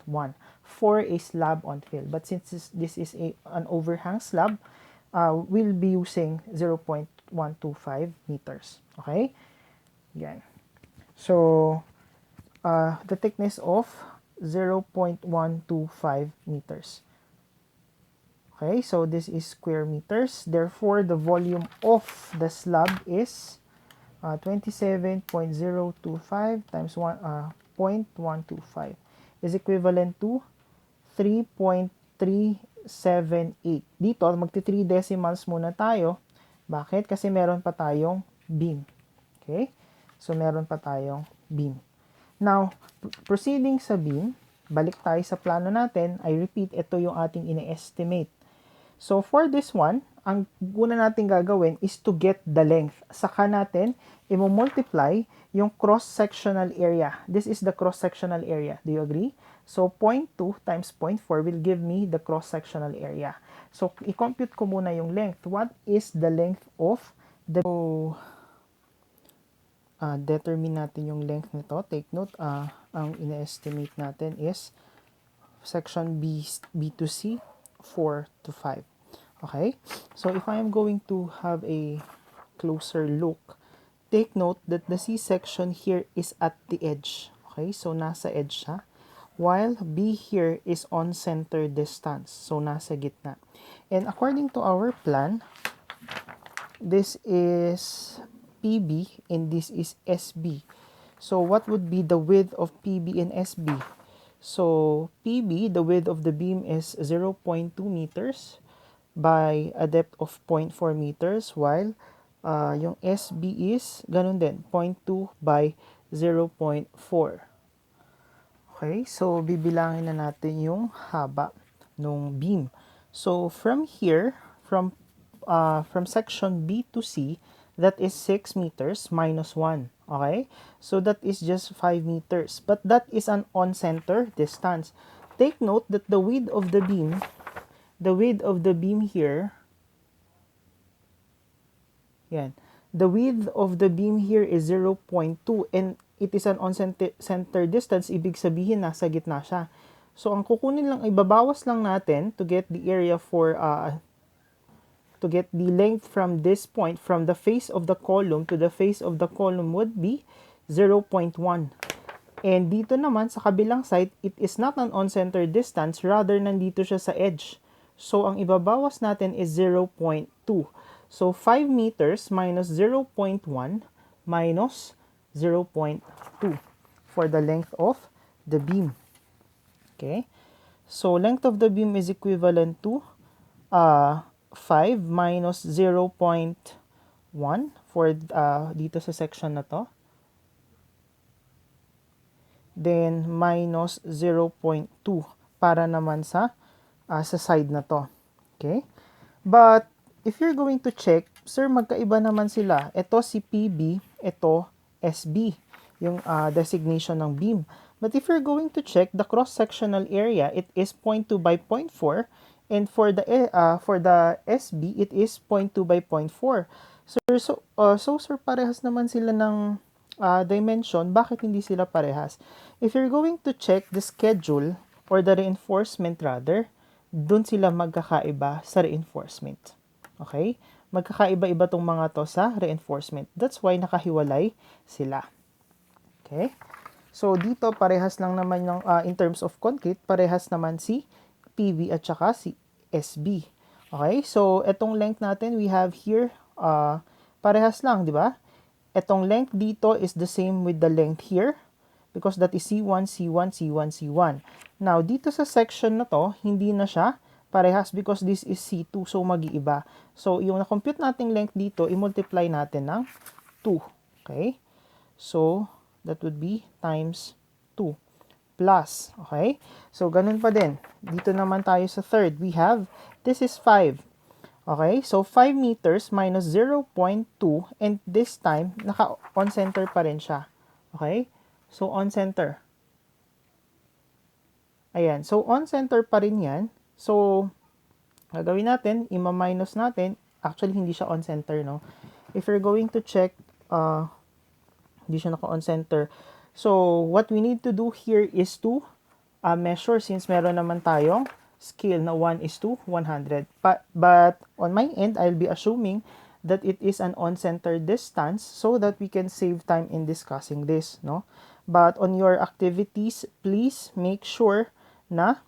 for a slab on fill. But since this is an overhang slab, we'll be using 0.125 meters. Okay? Yan. So, the thickness of 0.125 meters. Okay, so this is square meters. Therefore, the volume of the slab is 27.025 times 0.125 is equivalent to 3.378. Dito, magti-3 decimals muna tayo. Bakit? Kasi meron pa tayong beam. Okay? So, meron pa tayong beam. Now, proceeding sa beam, balik tayo sa plano natin. I repeat, ito yung ating ine-estimate. So, for this one, ang una natin gagawin is to get the length. Saka natin, i-multiply yung cross-sectional area. This is the cross-sectional area. Do you agree? So, 0.2 times 0.4 will give me the cross-sectional area. So, i-compute ko muna yung length. What is the length of the... So, determine natin yung length nito. Take note, ang ine-estimate natin is section B to C, 4 to 5. Okay? So, if I am going to have a closer look, take note that the C section here is at the edge. Okay? So, nasa edge siya. While B here is on center distance. So, nasa gitna. And according to our plan, this is PB and this is SB. So, what would be the width of PB and SB? So, PB, the width of the beam is 0.2 meters by a depth of 0.4 meters, while yung SB is, ganun din, 0.2 by 0.4. Okay, so bibilangin na natin yung haba ng beam. So, from here, from section B to C, that is 6 meters minus 1. Okay? So, that is just 5 meters. But that is an on-center distance. Take note that the width of the beam here, yan, the width of the beam here is 0.2 and it is an on-center distance, ibig sabihin nasa gitna siya. So, ang kukunin lang, ibabawas lang natin to get the area for, to get the length from this point, from the face of the column to the face of the column would be 0.1. And dito naman sa kabilang side, it is not an on-center distance, rather nandito siya sa edge. So, ang ibabawas natin is 0.2. So, 5 meters minus 0.1 minus 0.2 for the length of the beam. Okay? So, length of the beam is equivalent to 5 minus 0.1 for dito sa section na to. Then, minus 0.2 para naman sa side na to. Okay? But, if you're going to check, sir, magkaiba naman sila. Ito si PB, ito SB, yung designation ng beam. But if you're going to check the cross-sectional area, it is 0.2 by 0.4. And for the SB, it is 0.2 by 0.4. So sir, parehas naman sila ng dimension. Bakit hindi sila parehas? if you're going to check the schedule or the reinforcement rather, dun sila magkakaiba sa reinforcement. Okay? Magkakaiba-iba tong mga to sa reinforcement. That's why nakahiwalay sila. Okay? So, dito parehas lang naman ng, in terms of concrete, parehas naman si PV at saka si SB. Okay? So, etong length natin, we have here, parehas lang, di ba? Etong length dito is the same with the length here because that is C1, C1, C1, C1. Now, dito sa section na to, hindi na siya parehas because this is C2, so mag-iiba. So, yung na-compute nating length dito, i-multiply natin ng 2. Okay? So, that would be times 2 plus. Okay? So, ganun pa din. Dito naman tayo sa third. We have, this is 5. Okay? So, 5 meters minus 0.2 and this time, naka-on center pa rin siya. Okay? So, on center. Ayan. So, on center pa rin yan. So, gagawin natin, ima-minus natin. Actually, hindi siya on center, no? If you're going to check, hindi siya naka-on center. So, what we need to do here is to measure since meron naman tayong scale na 1:100. But on my end, I'll be assuming that it is an on-center distance so that we can save time in discussing this, no? But on your activities, please make sure na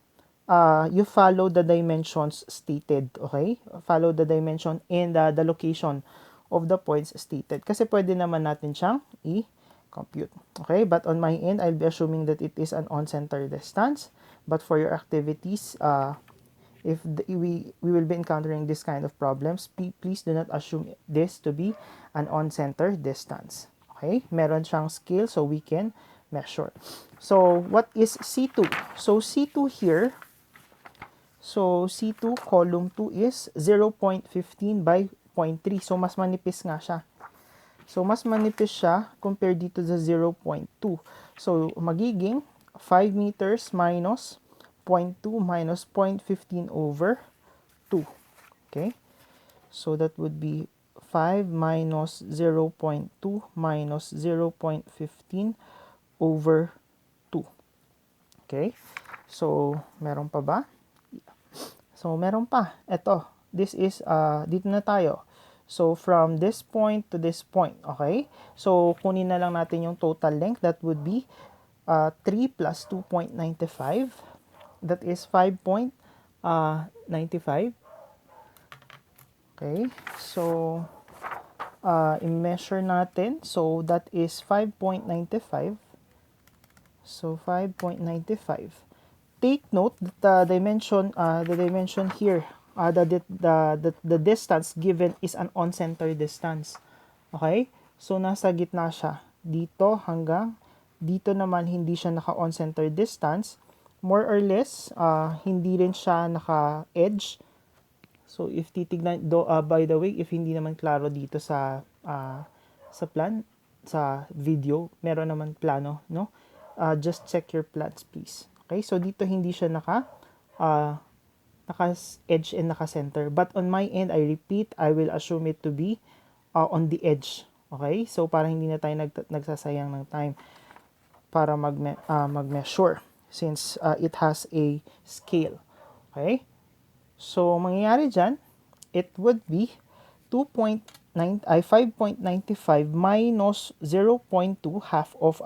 you follow the dimensions stated, okay? Follow the dimension and the location of the points stated. Kasi pwede naman natin siyang i-compute. Okay? But on my end, I'll be assuming that it is an on-center distance. But for your activities, if we will be encountering this kind of problems, please do not assume this to be an on-center distance. Okay? Meron siyang scale so we can measure. So, what is C2? So, C2 here, so C2 column 2 is 0.15 by 0.3. So, mas manipis nga siya. So, mas manipis siya compared dito sa 0.2. So, magiging 5 meters minus 0.2 minus 0.15 over 2. Okay? So, that would be 5 minus 0.2 minus 0.15 over 2. Okay? So, meron pa ba? So, meron pa. Ito. This is, dito na tayo. So, from this point to this point. Okay? So, kunin na lang natin yung total length. That would be 3 plus 2.95. That is 5.95. Okay? So, i-measure natin. So, that is 5.95. So, 5.95. Take note that the dimension here, the distance given is an on-center distance. Okay? So, nasa gitna siya. Dito hanggang dito naman hindi siya naka on-center distance. More or less, hindi rin siya naka-edge. So, if titignan, by the way, if hindi naman klaro dito sa video, meron naman plano, no? Just check your plans, please. Okay, so dito hindi siya naka-edge and naka-center. But on my end, I repeat, I will assume it to be on the edge. Okay, so para hindi na tayo nagsasayang ng time para mag-measure since it has a scale. Okay, so mangyayari dyan, it would be 5.95 minus 0.2 half of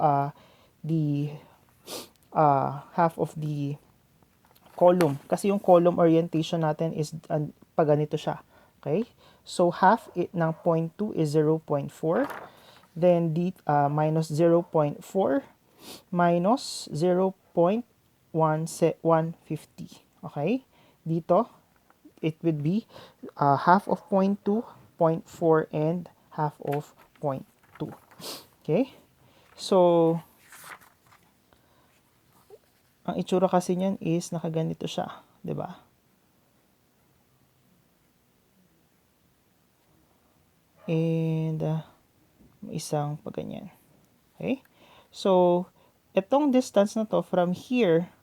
the column. Kasi yung column orientation natin is pag ganito siya. Okay? So, half ng 0.2 is 0.4. Then, minus 0.4 minus 0.150. Okay? Dito, it would be half of 0.2, 0.4, and half of 0.2. Okay? So, ang itsura kasi niyan is nakaganito siya, 'di ba? And isang paganyan. Okay? So, itong distance na to from here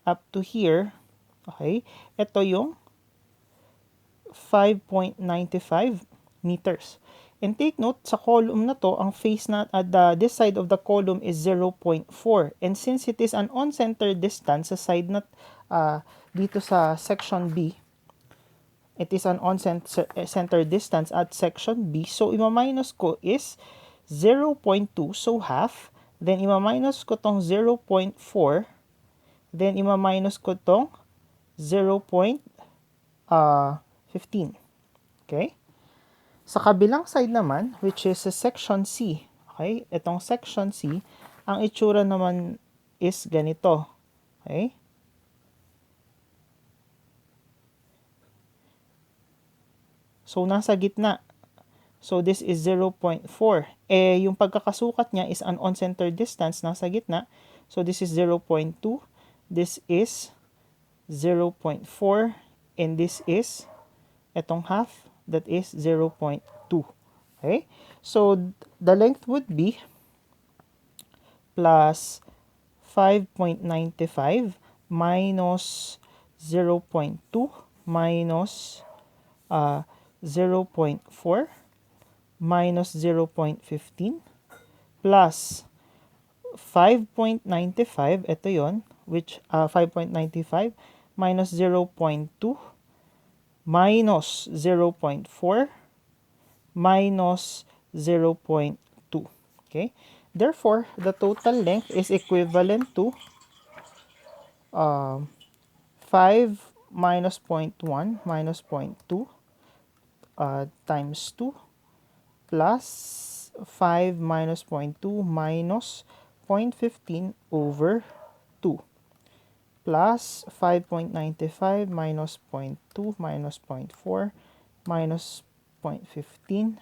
up to here, okay? Ito yung 5.95 meters. And take note, sa column na to, ang face na at this side of the column is 0.4. And since it is an on-center distance sa side na dito sa section B, it is an on-center distance at section B. So, ima-minus ko is 0.2, so half. Then, ima-minus ko tong 0.4. Then, ima-minus ko tong 0.15. Okay? Sa kabilang side naman, which is sa section C, okay? Itong section C, ang itsura naman is ganito. Okay? So, nasa gitna. So, this is 0.4. Yung pagkakasukat niya is an on-center distance, nasa gitna. So, this is 0.2. This is 0.4. And this is, itong half, that is 0.2. Okay? So, the length would be plus 5.95 minus 0.2 minus 0.4 minus 0.15 plus 5.95, ito yon, which 5.95 minus 0.2 minus 0.4 minus 0.2. Okay? Therefore, the total length is equivalent to 5 minus 0.1 minus 0.2 times 2 plus 5 minus 0.2 minus 0.15 over 2 plus 5.95 minus 0.2 minus 0.4 minus 0.15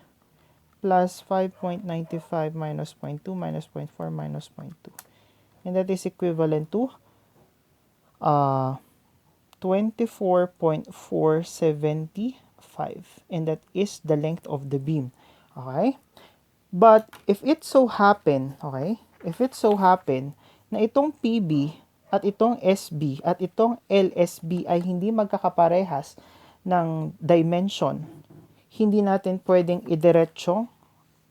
plus 5.95 minus 0.2 minus 0.4 minus 0.2. And that is equivalent to 24.475. And that is the length of the beam. Okay? But if it so happen, okay, if it so happen na itong PB at itong SB at itong LSB ay hindi magkakaparehas ng dimension, hindi natin pwedeng idiretso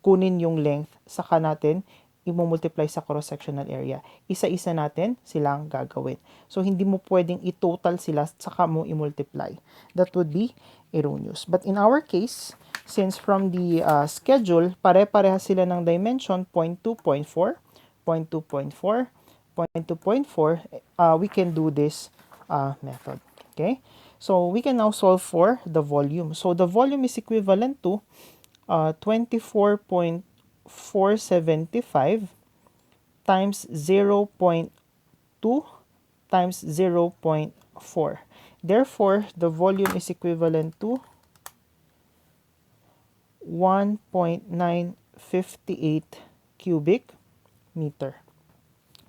kunin yung length saka natin i-multiply sa cross-sectional area. Isa-isa natin silang gagawin. So, hindi mo pwedeng i-total sila saka mo i-multiply. That would be erroneous. But in our case, since from the schedule, pare-parehas sila ng dimension, 0.2, 0.4, 0.2, 0.4, 0.2, 0.4, we can do this method. Okay? So, we can now solve for the volume. So, the volume is equivalent to 24.475 times 0.2 times 0.4. Therefore, the volume is equivalent to 1.958 cubic meter.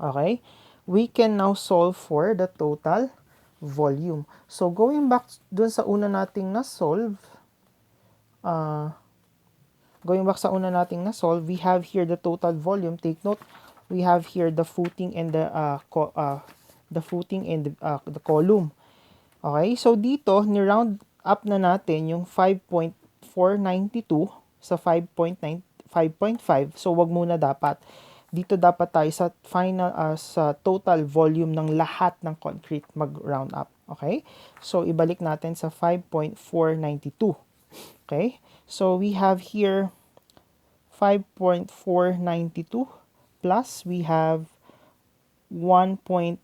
Okay? We can now solve for the total volume. So, going back dun sa una nating na-solve, we have here the total volume. Take note, we have here the footing and the column. Okay? So, dito, ni-round up na natin yung 5.492 sa 5.5. So, wag muna dapat. Dito dapat tayo sa final sa total volume ng lahat ng concrete mag-round up. Okay? So, ibalik natin sa 5.492. Okay? So, we have here 5.492 plus we have 1.958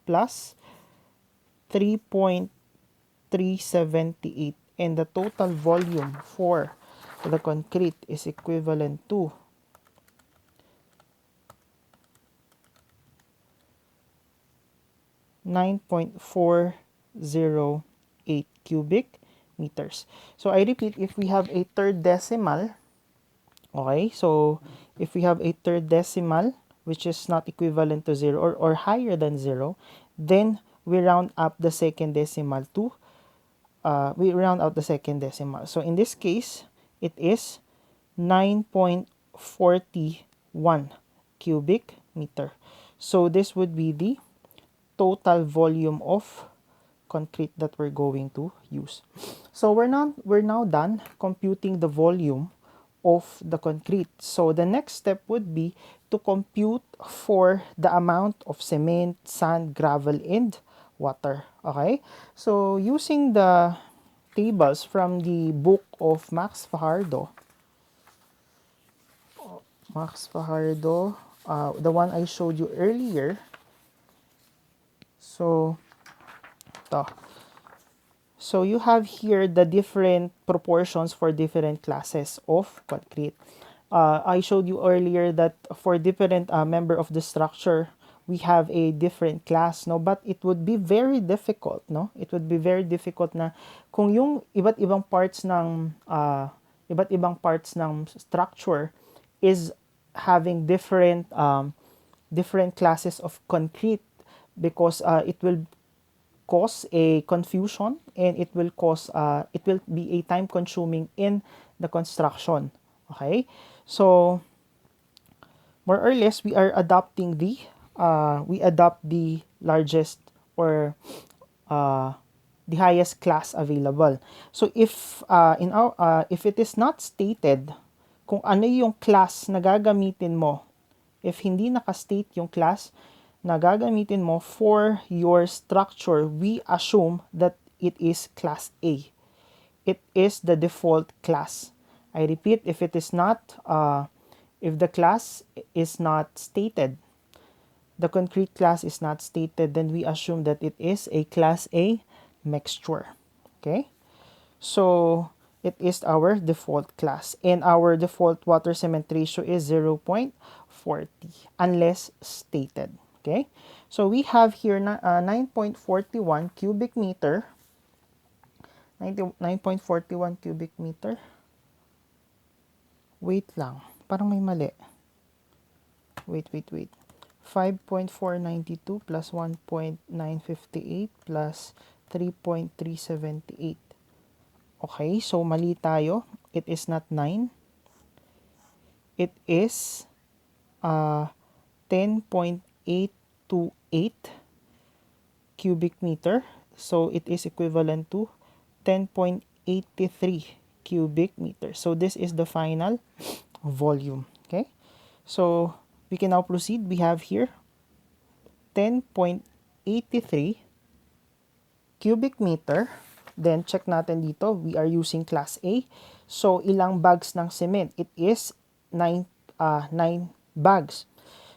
plus 3.378. And the total volume for the concrete is equivalent to 9.408 cubic meters. So, I repeat, if we have a third decimal, okay, so if we have a third decimal, which is not equivalent to 0 or higher than 0, then we round up the second decimal to, So, in this case, it is 9.41 cubic meter. So, this would be the total volume of concrete that we're going to use. So we're now done computing the volume of the concrete. So the next step would be to compute for the amount of cement, sand, gravel, and water. Okay? So using the tables from the book of Max Fajardo, the one I showed you earlier. So, to. So you have here the different proportions for different classes of concrete. I showed you earlier that for different member of the structure, we have a different class, no? But it would be very difficult, no? It would be very difficult na kung yung iba't ibang parts ng structure is having different classes of concrete, because it will cause a confusion, and it will be a time consuming in the construction. Okay, so more or less we are adopting we adopt the largest, or the highest class available. So if it is not stated kung ano yung class na gagamitin mo, if hindi naka-state yung class na gagamitin mo for your structure, we assume that it is class A. It is the default class. I repeat, if the class is not stated, the concrete class is not stated, then we assume that it is a class A mixture. Okay? So, it is our default class. And our default water cement ratio is 0.40 unless stated. Okay? So, we have here 9.41 cubic meter. 9.41 cubic meter. Wait lang. Parang may mali. Wait. 5.492 plus 1.958 plus 3.378. Okay, so mali tayo. It is not 9. It is 10.828 cubic meter. So it is equivalent to 10.83 cubic meter. So this is the final volume. Okay, so we can now proceed. We have here 10.83 cubic meter. Then check natin dito, we are using class A. So ilang bags ng cement? It is 9 bags.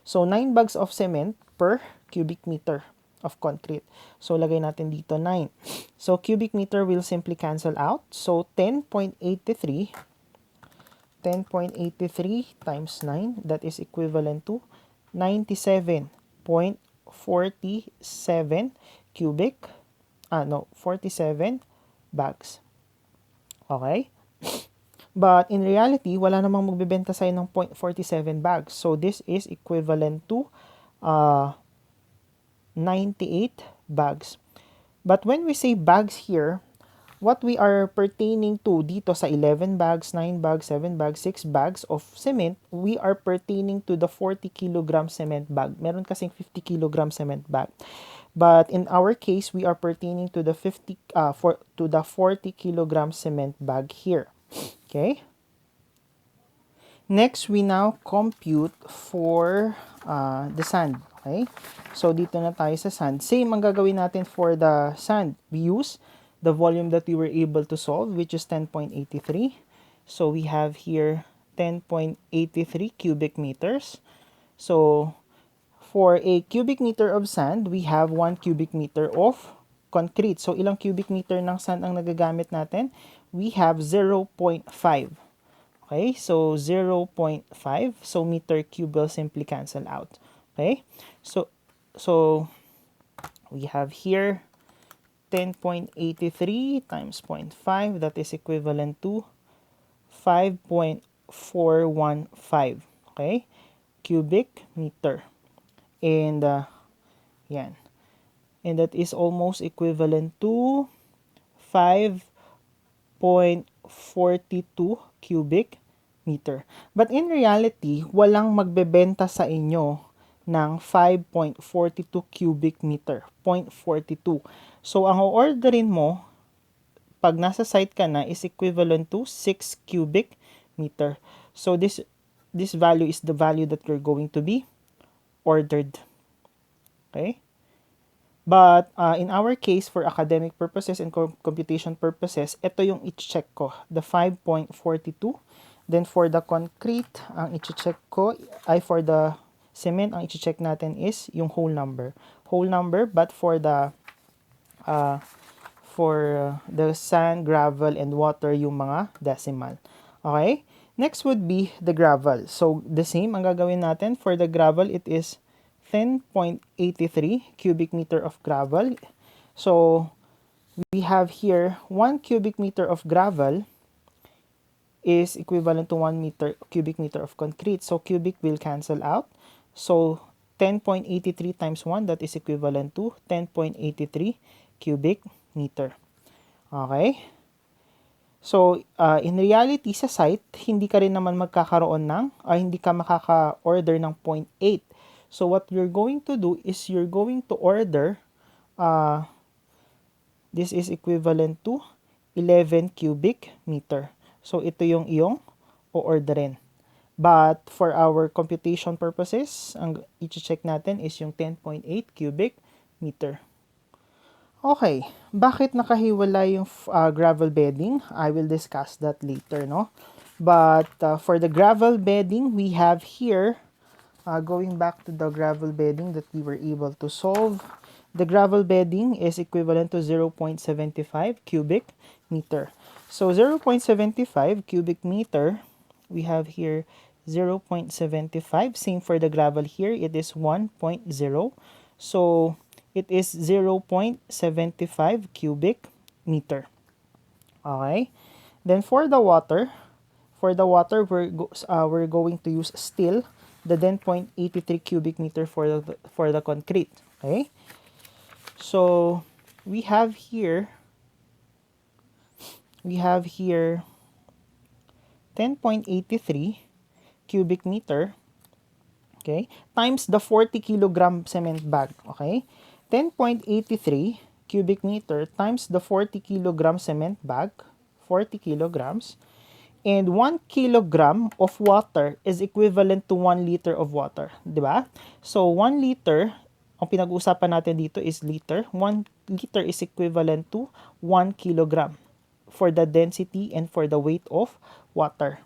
So 9 bags of cement per cubic meter of concrete. So lagay natin dito 9. So cubic meter will simply cancel out. So 10.83 times 9, that is equivalent to 97.47 47 bags. Okay? But in reality, wala namang magbebenta sa'yo ng 0.47 bags. So this is equivalent to 98 bags. But when we say bags here, what we are pertaining to dito sa 11 bags, 9 bags, 7 bags, 6 bags of cement, we are pertaining to the 40 kilogram cement bag. Meron kasing 50 kilogram cement bag. But in our case, we are pertaining to the 40 kilogram cement bag here. Okay? Next, we now compute for the sand. Okay? So, dito na tayo sa sand. Same ang gagawin natin for the sand. We use the volume that we were able to solve, which is 10.83. So, we have here 10.83 cubic meters. So, for a cubic meter of sand, we have 1 cubic meter of concrete. So, ilang cubic meter ng sand ang nagagamit natin? We have 0.5. Okay, so 0.5. So, meter cube will simply cancel out. Okay, so we have here 10.83 times 0.5. That is equivalent to 5.415. Okay, cubic meter. And yan. And that is almost equivalent to 5.42 cubic meter. But in reality, walang magbebenta sa inyo ng 5.42 cubic meter. 0.42. So, ang o-orderin mo, pag nasa site ka na, is equivalent to 6 cubic meter. So, this value is the value that you're going to be ordered. Okay? But in our case, for academic purposes and computation purposes, ito yung i-check ko, the 5.42. Then for the concrete, ang i-check ko, ay for the cement, ang i-check natin is yung whole number. Whole number, but for the sand, gravel, and water, yung mga decimal. Okay? Next would be the gravel. So, the same ang gagawin natin. For the gravel, it is 10.83 cubic meter of gravel. So, we have here 1 cubic meter of gravel is equivalent to 1 cubic meter of concrete. So, cubic will cancel out. So, 10.83 times 1, that is equivalent to 10.83 cubic meter. Okay? So, in reality, sa site, hindi ka rin naman magkakaroon ng, hindi ka makaka-order ng 0.8. So, what you're going to do is you're going to order, this is equivalent to 11 cubic meter. So, ito yung iyong o-orderin. But, for our computation purposes, ang i-check natin is yung 10.8 cubic meter. Okay, bakit nakahiwala yung gravel bedding? I will discuss that later, no? But for the gravel bedding, we have here, going back to the gravel bedding that we were able to solve, the gravel bedding is equivalent to 0.75 cubic meter. So 0.75 cubic meter, we have here 0.75. Same for the gravel here, it is 1.0. So it is 0.75 cubic meter. Okay? Then for the water, we're going to use still the 10.83 cubic meter for the concrete. Okay? So we have here 10.83 cubic meter, okay, times the 40 kilogram cement bag. Okay? 10.83 cubic meter times the 40 kilogram cement bag, 40 kilograms, and 1 kilogram of water is equivalent to 1 liter of water. Diba? So, 1 liter, ang pinag-uusapan natin dito is liter. 1 liter is equivalent to 1 kilogram for the density and for the weight of water.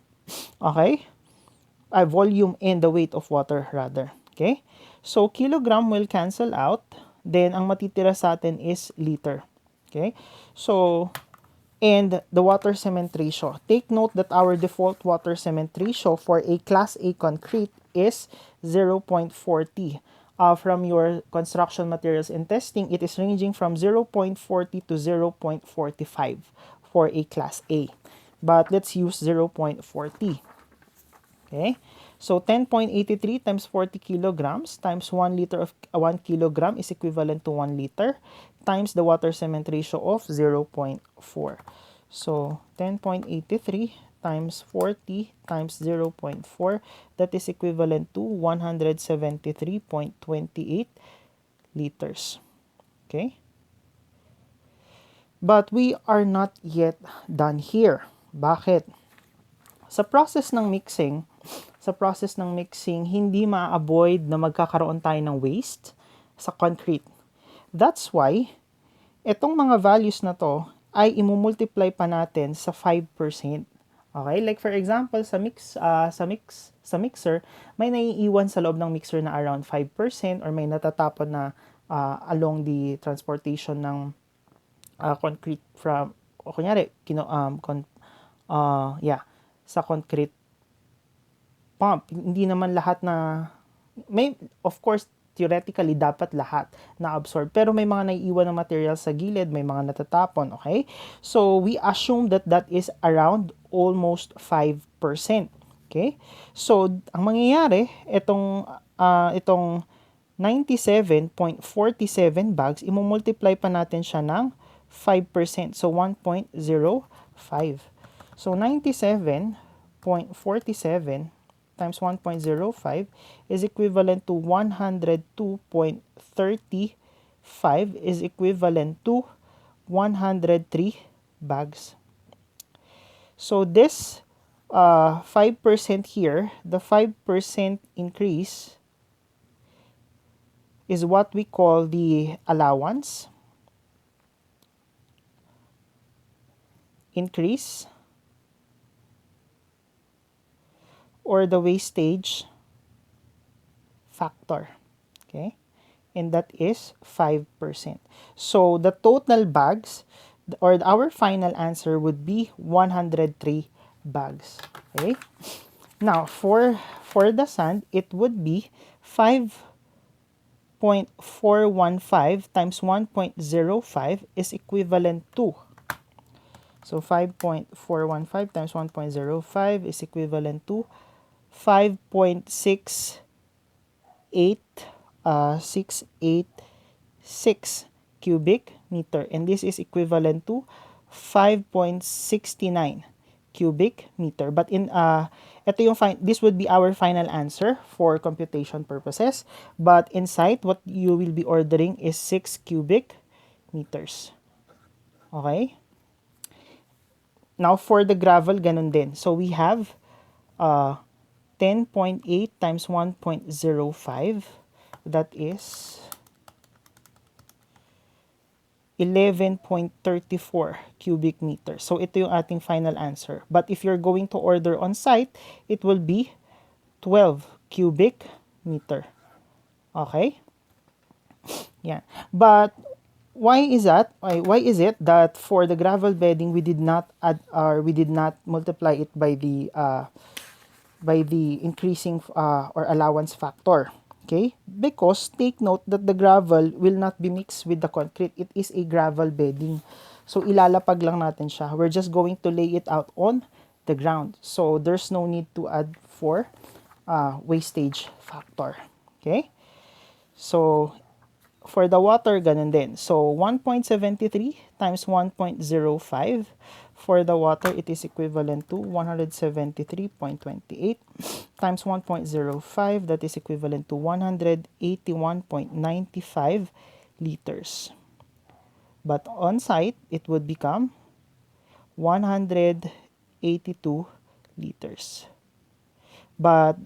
Okay? Volume and the weight of water rather. Okay? So, kilogram will cancel out. Then, ang matitira sa atin is liter. Okay? So, and the water cement ratio. Take note that our default water cement ratio for a Class A concrete is 0.40. From your construction materials and testing, it is ranging from 0.40 to 0.45 for a Class A. But let's use 0.40. Okay? So 10.83 times 40 kilograms times 1 liter of 1 kilogram is equivalent to 1 liter times the water cement ratio of 0.4. So 10.83 times 40 times 0.4, that is equivalent to 173.28 liters. Okay? But we are not yet done here. Bakit? Sa process ng mixing, hindi ma-avoid na magkakaroon tayo ng waste sa concrete. That's why, itong mga values na to ay imumultiply pa natin sa 5%. Okay? Like for example, sa mixer, may naiiwan sa loob ng mixer na around 5% or may natatapon na along the transportation ng concrete from, o kunyari, sa concrete pump. Hindi naman lahat na, may, of course, theoretically, dapat lahat na-absorb. Pero may mga naiiwan na material sa gilid, may mga natatapon, okay? So, we assume that that is around almost 5%. Okay? So, ang mangyayari, itong 97.47 bags, imumultiply pa natin siya ng 5%. So, 1.05. So, 97.47 times 1.05 is equivalent to 102.35 is equivalent to 103 bags. So this 5% here, the 5% increase is what we call the allowance increase or the wastage factor. Okay? And that is 5%. So the total bags or our final answer would be 103 bags. Okay? Now, for the sand, it would be 5.415 times 1.05 is equivalent to. So 5.415 times 1.05 is equivalent to 5.686 cubic meter. And this is equivalent to 5.69 cubic meter. But this would be our final answer for computation purposes. But inside, what you will be ordering is 6 cubic meters. Okay? Now, for the gravel, ganun din. So, we have 10.8 times 1.05. That is 11.34 cubic meters. So, ito yung ating final answer. But if you're going to order on site, it will be 12 cubic meter. Okay? Yeah. But why is that? Why is it that for the gravel bedding we did not add or we did not multiply it by the increasing or allowance factor? Okay? Because take note that the gravel will not be mixed with the concrete. It is a gravel bedding. So ilalapag lang natin siya. We're just going to lay it out on the ground. So there's no need to add for wastage factor. Okay? So for the water, ganun din. So 1.73 times 1.05. For the water, it is equivalent to 173.28 times 1.05. That is equivalent to 181.95 liters. But on site, it would become 182 liters. But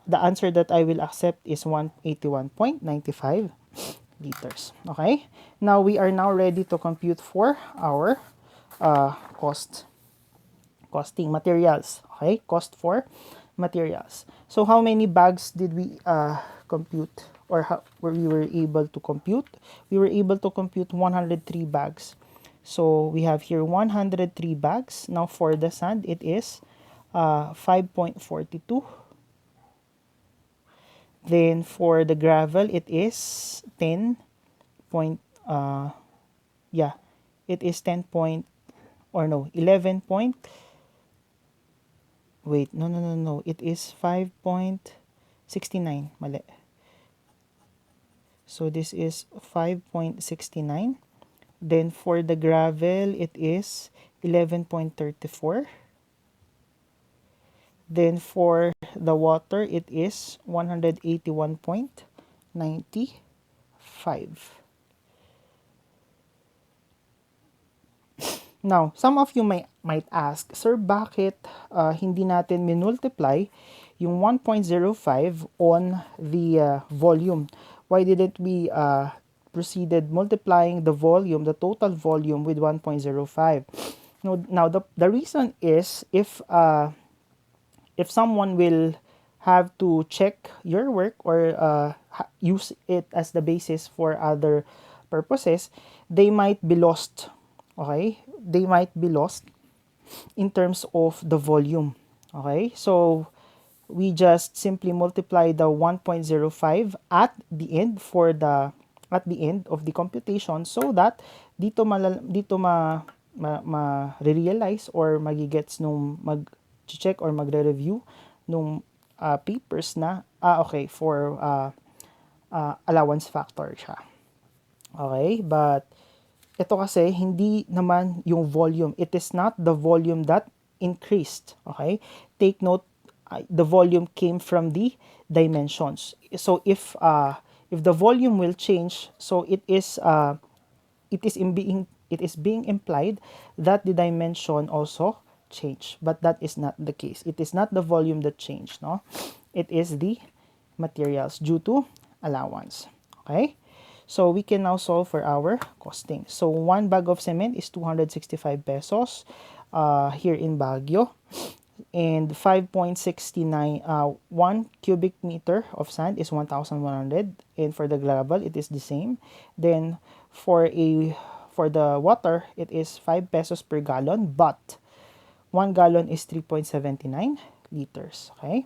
the answer that I will accept is 181.95 liters. Okay? Now, we are now ready to compute for our costing materials. Okay? Cost for materials. So, how many bags did we compute or we were able to compute? We were able to compute 103 bags. So, we have here 103 bags. Now, for the sand, it is 5.42. Then, for the gravel, it is 10 point, it is 10 point, or no, 11 point, wait, no, it is 5.69, mali. So, this is 5.69. Then, for the gravel, it is 11.34. Then, for the water, it is 181.95. Now, some of you might ask, Sir, bakit hindi natin minultiply yung 1.05 on the volume? Why didn't we proceeded multiplying the volume, the total volume with 1.05? Now the reason is if someone will have to check your work or use it as the basis for other purposes, they might be lost. Okay? They might be lost in terms of the volume. Okay? So, we just simply multiply the 1.05 at the end of the computation so that dito ma-realize or magigets nung mag-check or magre-review nung papers na for allowance factor siya. Okay? But ito kasi, hindi naman yung volume. It is not the volume that increased. Okay? Take note, the volume came from the dimensions. So if the volume will change, so it is being implied that the dimension also change, but that is not the case. It is not the volume that changed, no, it is the materials due to allowance. Okay, so we can now solve for our costing. So one bag of cement is 265 pesos here in Baguio, and 5.69 1 cubic meter of sand is 1,100, and for the gravel it is the same. Then for the water it is 5 pesos per gallon, but 1 gallon is 3.79 liters. Okay,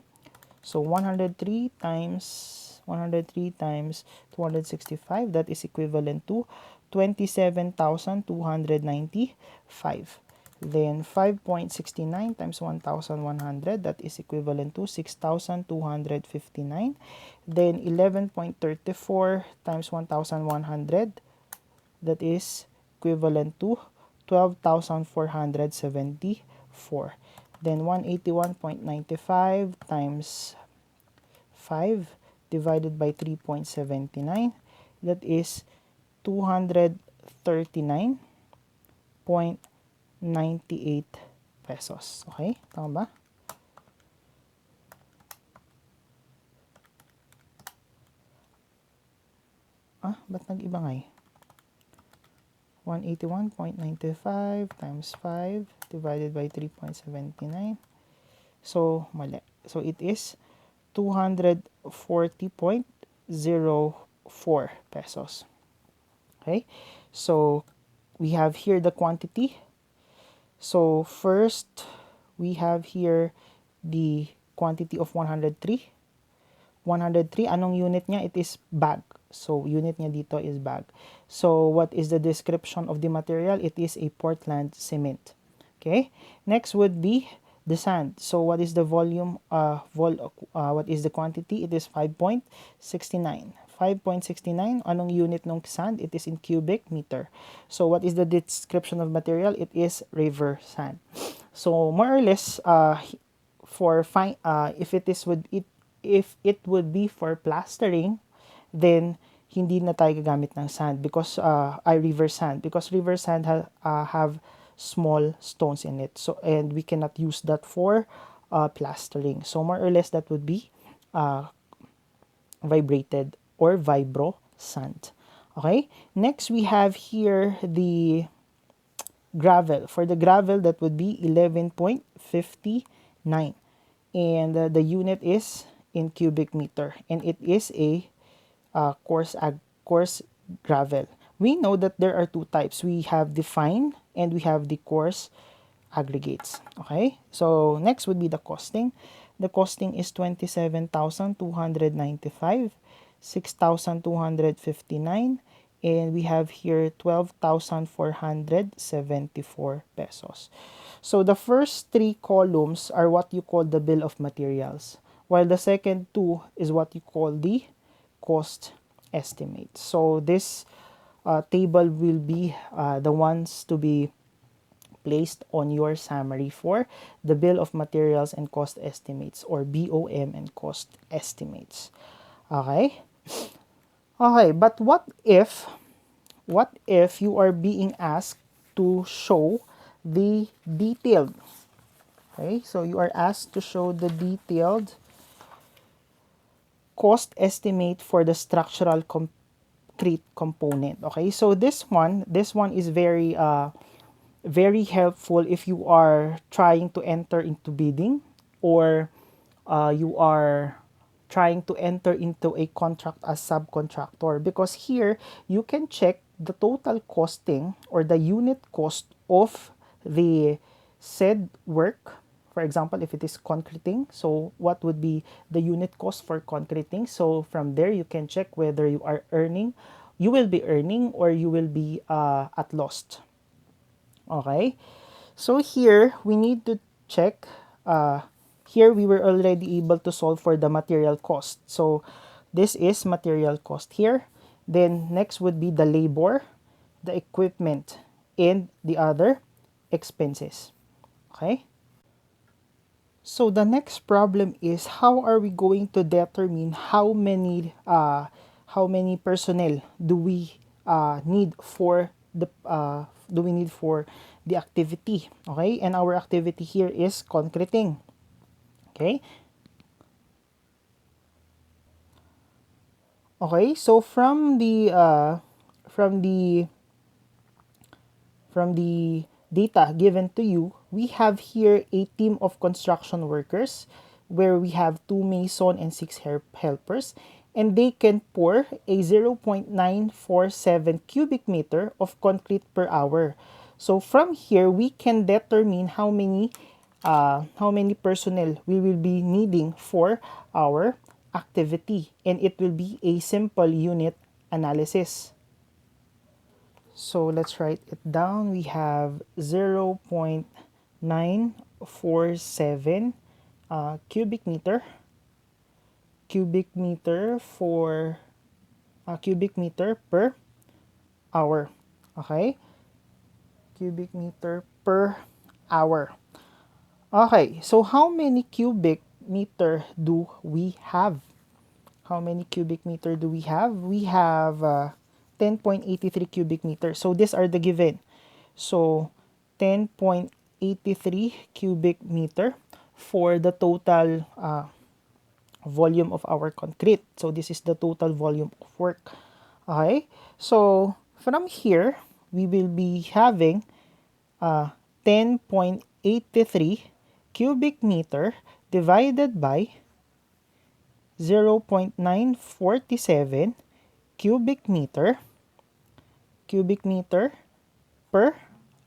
so 103 times 265, that is equivalent to 27,295. Then 5.69 times 1,100, that is equivalent to 6,259. Then 11.34 times 1,100, that is equivalent to 12,474. Then 181.95 times 5 divided by 3.79, that is 239.98 pesos. Okay, tama ba? Ba't nag-iba nga eh? 181.95 times 5 divided by 3.79. So, mali. So, it is 240.04 pesos. Okay? So, we have here the quantity. So, first, we have here the quantity of 103. 103, anong unit niya? It is bag. So, unit niya dito is bag. So, what is the description of the material? It is a Portland cement. Okay? Next would be the sand. So, what is the volume? What is the quantity? It is 5.69. 5.69, anong unit ng sand? It is in cubic meter. So, what is the description of material? It is river sand. So, more or less, if it would be for plastering, then hindi na tayo gagamit ng sand because river sand, because river sand have small stones in it. So, and we cannot use that for plastering. So, more or less, that would be vibrated or vibro sand. Okay, next we have here the gravel. For the gravel, that would be 11.59, and the unit is in cubic meter, and it is a coarse gravel. We know that there are two types. We have the fine and we have the coarse aggregates. Okay, so next would be the costing. The costing is 27,295, 6,259, and we have here 12,474 pesos. So the first three columns are what you call the bill of materials, while the second two is what you call the cost estimate. So this table will be the ones to be placed on your summary for the bill of materials and cost estimates, or BOM and cost estimates. Okay? Okay, but what if you are being asked to show the detailed, okay, so you are asked to show the detailed cost estimate for the structural concrete component. Okay, so this one is very very helpful if you are trying to enter into bidding, or you are trying to enter into a contract as subcontractor, because here you can check the total costing or the unit cost of the said work. For example, if it is concreting, so what would be the unit cost for concreting? So from there you can check whether you will be earning or you will be at loss. Okay, so here we need to check. Here we were already able to solve for the material cost. So this is material cost here. Then next would be the labor, the equipment, and the other expenses. Okay. So the next problem is how are we going to determine how many personnel do we need for the activity, okay? And our activity here is concreting, okay? Okay, so from the from the data given to you, we have here a team of construction workers where we have 2 mason and 6 helpers, and they can pour a 0.947 cubic meter of concrete per hour. So from here, we can determine how many personnel we will be needing for our activity, and it will be a simple unit analysis. So let's write it down. We have 0.947 cubic meter for cubic meter per hour. Okay? Cubic meter per hour. Okay, so how many cubic meter do we have? How many cubic meter do we have? We have 10.83 cubic meters. So these are the given. So 10.83 cubic meter for the total volume of our concrete. So this is the total volume of work. Okay? So from here, we will be having 10.83 cubic meter divided by 0.947 cubic meter per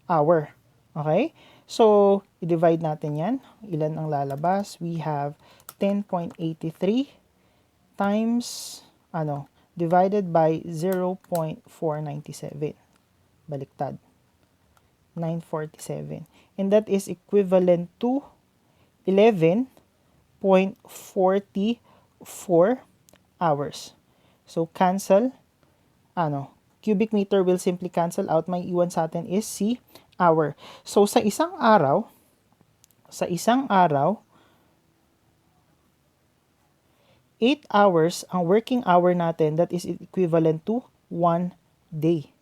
hour. Okay? So, i-divide natin yan. Ilan ang lalabas? We have 10.83 times, divided by 0.497. Baliktad. 947. And that is equivalent to 11.44 hours. So, cancel, cubic meter will simply cancel out. May iwan sa atin is si hour. So, sa isang araw, 8 hours ang working hour natin. That is equivalent to 1 day.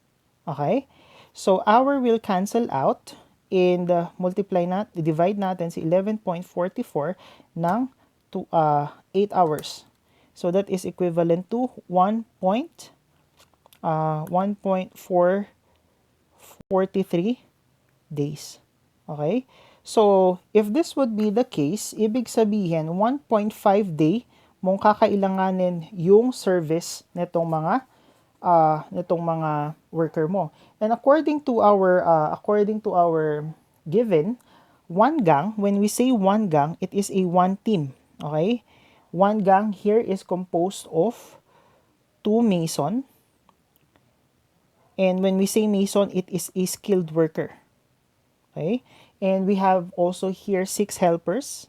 Okay? So, hour will cancel out and divide natin si 11.44 ng 8 hours. So, that is equivalent to 1.443 days. Okay? So, if this would be the case, ibig sabihin 1.5 day mong kakailanganin yung service nitong mga worker mo. And according to our given, one gang, when we say one gang, it is a one team. Okay? One gang here is composed of 2 mason. And when we say mason, it is a skilled worker. Okay? And we have also here 6 helpers.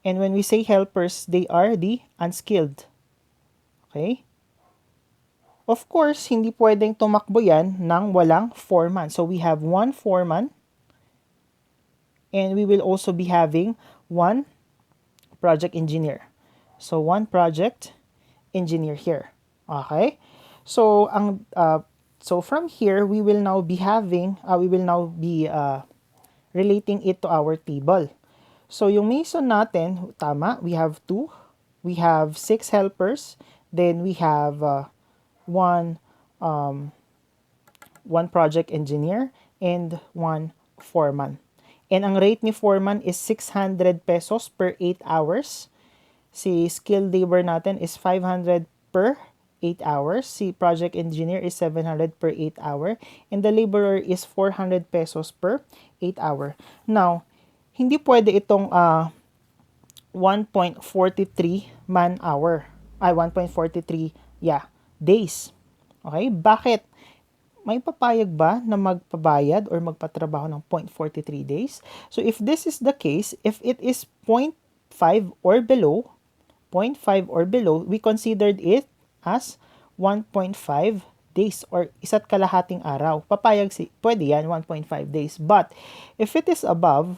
And when we say helpers, they are the unskilled. Okay? Of course, hindi pwedeng tumakbo yan ng walang foreman. So we have 1 foreman. And we will also be having 1 project engineer. So 1 project engineer here. Okay? So from here we will now be relating it to our table. So yung mason natin, tama, we have 2. We have 6 helpers, then we have 1 project engineer and 1 foreman. And ang rate ni foreman is 600 pesos per 8 hours. Si skilled labor natin is 500 per 8 hours. Si project engineer is 700 per 8 hour. And the laborer is 400 pesos per 8 hour. Now, hindi pwede itong 1.43 man hour. 1.43 days. Okay? Bakit? May papayag ba na magpabayad or magpatrabaho ng 0.43 days? So if this is the case, if it is 0.5 or below, we considered it as 1.5 days or 1.5 araw. Pwede yan, 1.5 days. But if it is above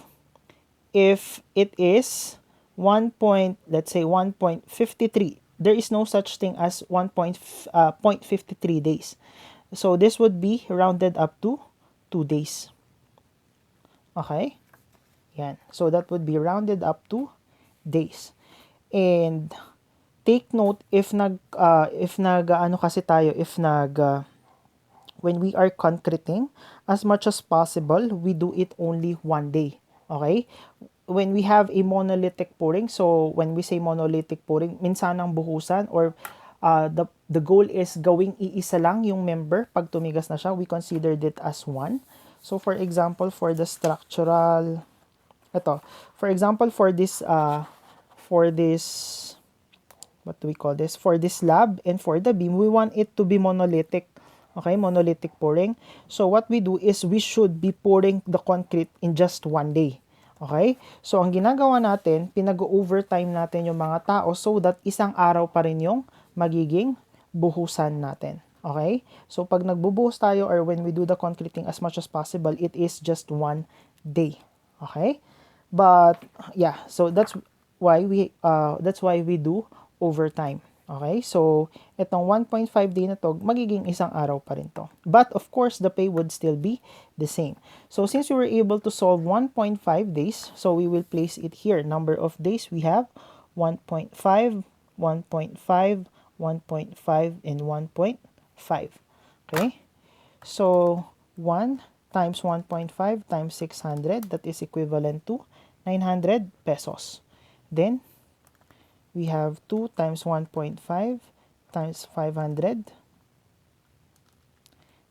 if it is 1 point, let's say 1.53, there is no such thing as 1.53 days. So this would be rounded up to 2 days. Okay? Yan. So that would be rounded up to days. And take note if nag ano kasi tayo, if nag when we are concreting, as much as possible, we do it only 1 day. Okay? When we have a monolithic pouring, so when we say monolithic pouring, minsanang buhusan or the goal is gawing iisa lang yung member. Pag tumigas na siya, we considered it as one. So for example, for the structural, ito, for example, for this what do we call this? For this slab and for the beam, we want it to be monolithic. Okay, monolithic pouring. So what we do is we should be pouring the concrete in just 1 day. Okay? So ang ginagawa natin, pinag-overtime natin yung mga tao so that isang araw pa rin yung magiging buhusan natin. Okay? So pag nagbubuhos tayo or when we do the concreting as much as possible, it is just 1 day. Okay? But yeah, so that's why we do overtime. Okay? So itong 1.5 day na to, magiging isang araw pa rin to. But of course, the pay would still be the same. So since we were able to solve 1.5 days, so we will place it here. Number of days we have 1.5, 1.5, 1.5, and 1.5. Okay? So 1 times 1.5 times 600, that is equivalent to 900 pesos. Then we have 2 times 1.5 times 500,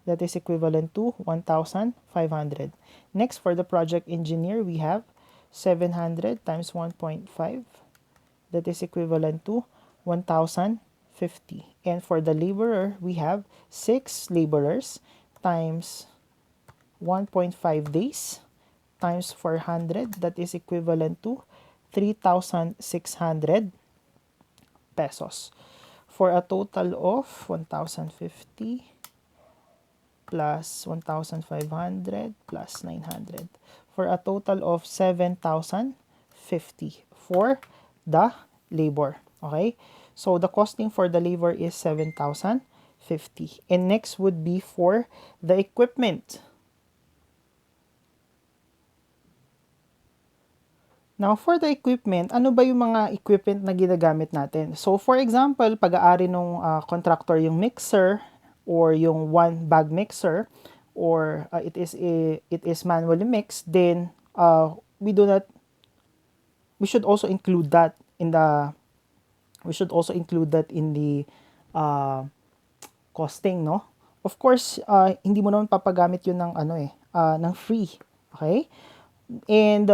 that is equivalent to 1,500. Next, for the project engineer, we have 700 times 1.5, that is equivalent to 1,050. And for the laborer, we have 6 laborers times 1.5 days times 400, that is equivalent to 3,600 pesos, for a total of 1,050 plus 1,500 plus 900, for a total of 7,050 for the labor. Okay? So the costing for the labor is 7,050. And next would be for the equipment. Now, for the equipment, ano ba yung mga equipment na ginagamit natin? So, for example, pag-aari nung contractor yung mixer or yung one bag mixer or it is manually mixed, then we should also include that in the costing, no? Of course, hindi mo naman papagamit yun ng ng free, okay? And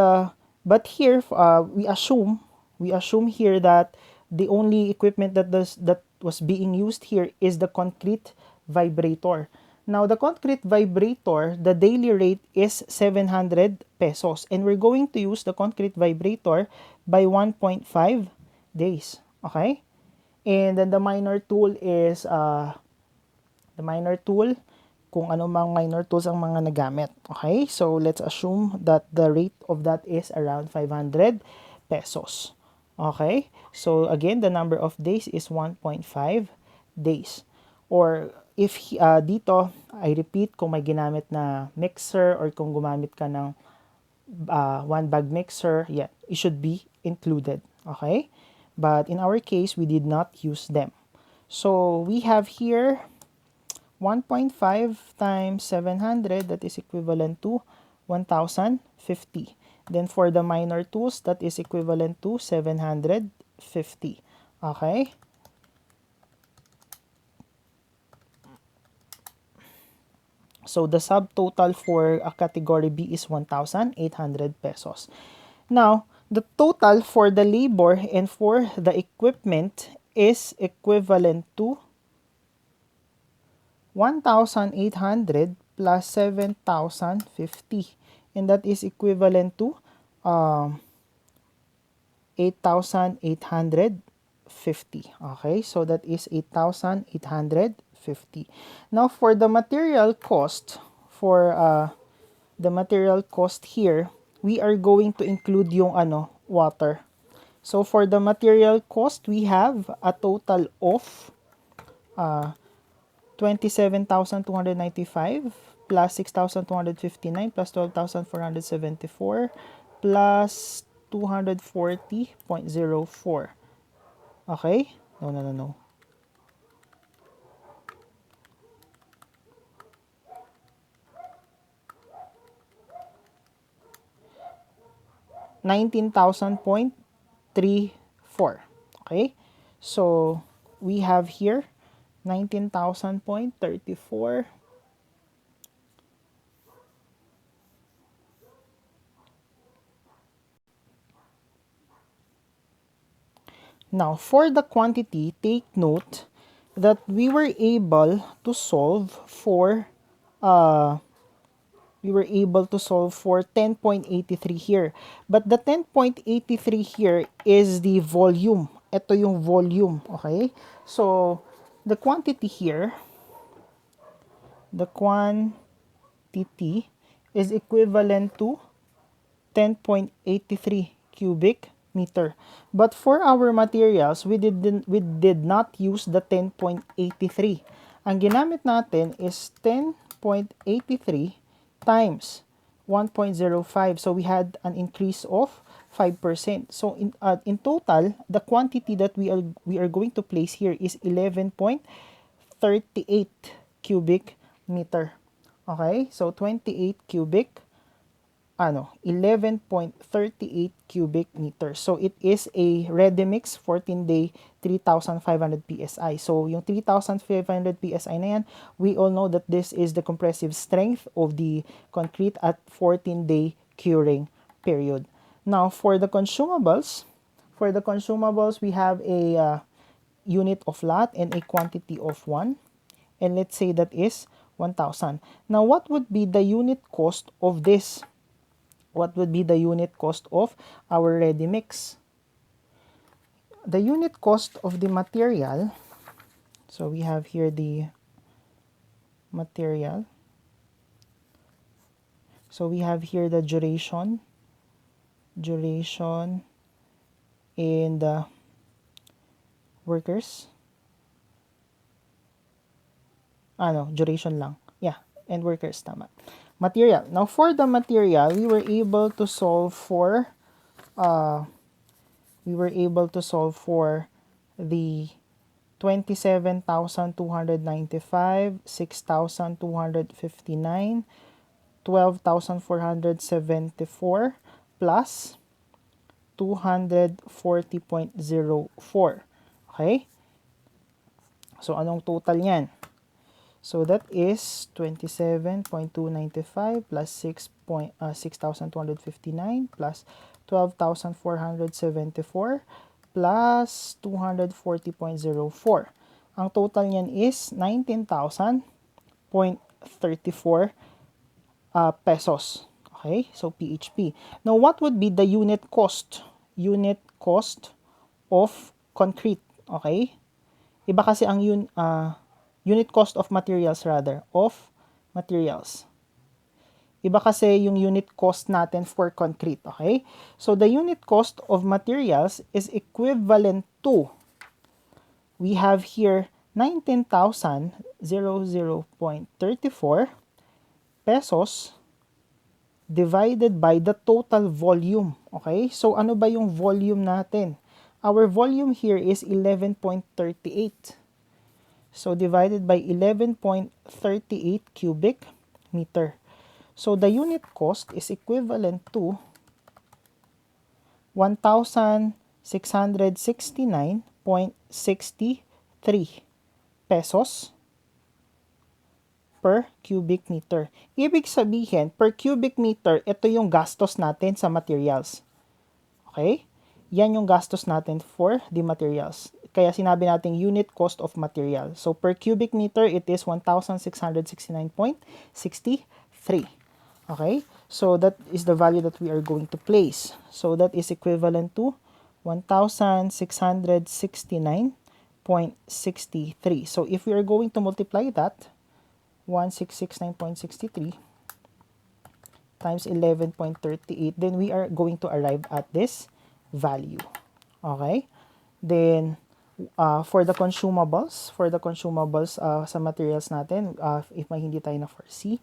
but here we assume here that the only equipment that was being used here is the concrete vibrator. Now the concrete vibrator, the daily rate is 700 pesos, and we're going to use the concrete vibrator by 1.5 days. Okay? And then the minor tool is kung ano mang minor tools ang mga nagamit. Okay? So, let's assume that the rate of that is around 500 pesos. Okay? So, again, the number of days is 1.5 days. Or, if dito, I repeat, kung may ginamit na mixer or kung gumamit ka ng one bag mixer, yeah, it should be included. Okay? But in our case, we did not use them. So, we have here 1.5 times 700, that is equivalent to 1,050. Then for the minor tools, that is equivalent to 750. Okay? So the subtotal for a category B is 1,800 pesos. Now, the total for the labor and for the equipment is equivalent to 1,800 plus 7,050, and that is equivalent to 8,850. Okay, so that is 8,850. Now for the material cost, here, we are going to include yung water. So for the material cost, we have a total of 27,295 plus 6,259 plus 12,474 plus 240.04. Okay? No. 19,000.34. Okay? So, we have here 19,000.34. Now, for the quantity, take note that we were able to solve for 10.83 here. But the 10.83 here is the volume. Ito yung volume, okay? So, the quantity here, the quantity is equivalent to 10.83 cubic meter. But for our materials, we did not use the 10.83. Ang ginamit natin is 10.83 times 1.05. So we had an increase of 5%. So in total, the quantity that we are going to place here is 11.38 cubic meter. Okay? So 28 cubic 11.38 cubic meters. So it is a ready-mix 14-day 3,500 PSI. So yung 3,500 PSI na yan, we all know that this is the compressive strength of the concrete at 14-day curing period. Now for the consumables, we have a unit of lot and a quantity of 1. And let's say that is 1,000. Now what would be the unit cost of this? What would be the unit cost of our ready mix? The unit cost of the material, so we have here the material. So we have here the duration and the workers. Duration lang. Yeah, and workers, tama. Material. Now, for the material, we were able to solve for the 27,295, 6,259, 12,474 plus 240.04. Okay? So, anong total yan? So that is 27.295 plus 6,259 plus 12,474 plus 240.04. Ang total niyan is 19,000.34 pesos. Okay? So PHP. Now what would be the unit cost? Unit cost of concrete. Okay? Iba kasi ang unit cost of materials rather, of materials. Iba kasi yung unit cost natin for concrete, okay? So the unit cost of materials is equivalent to, we have here 19,000.34 pesos divided by the total volume, okay? So ano ba yung volume natin? Our volume here is 11.38. So divided by 11.38 cubic meter. So the unit cost is equivalent to 1,669.63 pesos per cubic meter. Ibig sabihin, per cubic meter, ito yung gastos natin sa materials. Okay? Yan yung gastos natin for the materials. Kaya sinabi natin unit cost of material. So per cubic meter, it is 1,669.63. Okay? So that is the value that we are going to place. So that is equivalent to 1,669.63. So if we are going to multiply that, 1,669.63 times 11.38, then we are going to arrive at this value. Okay? Then, for the consumables, sa materials natin, if may hindi tayo na-foresee,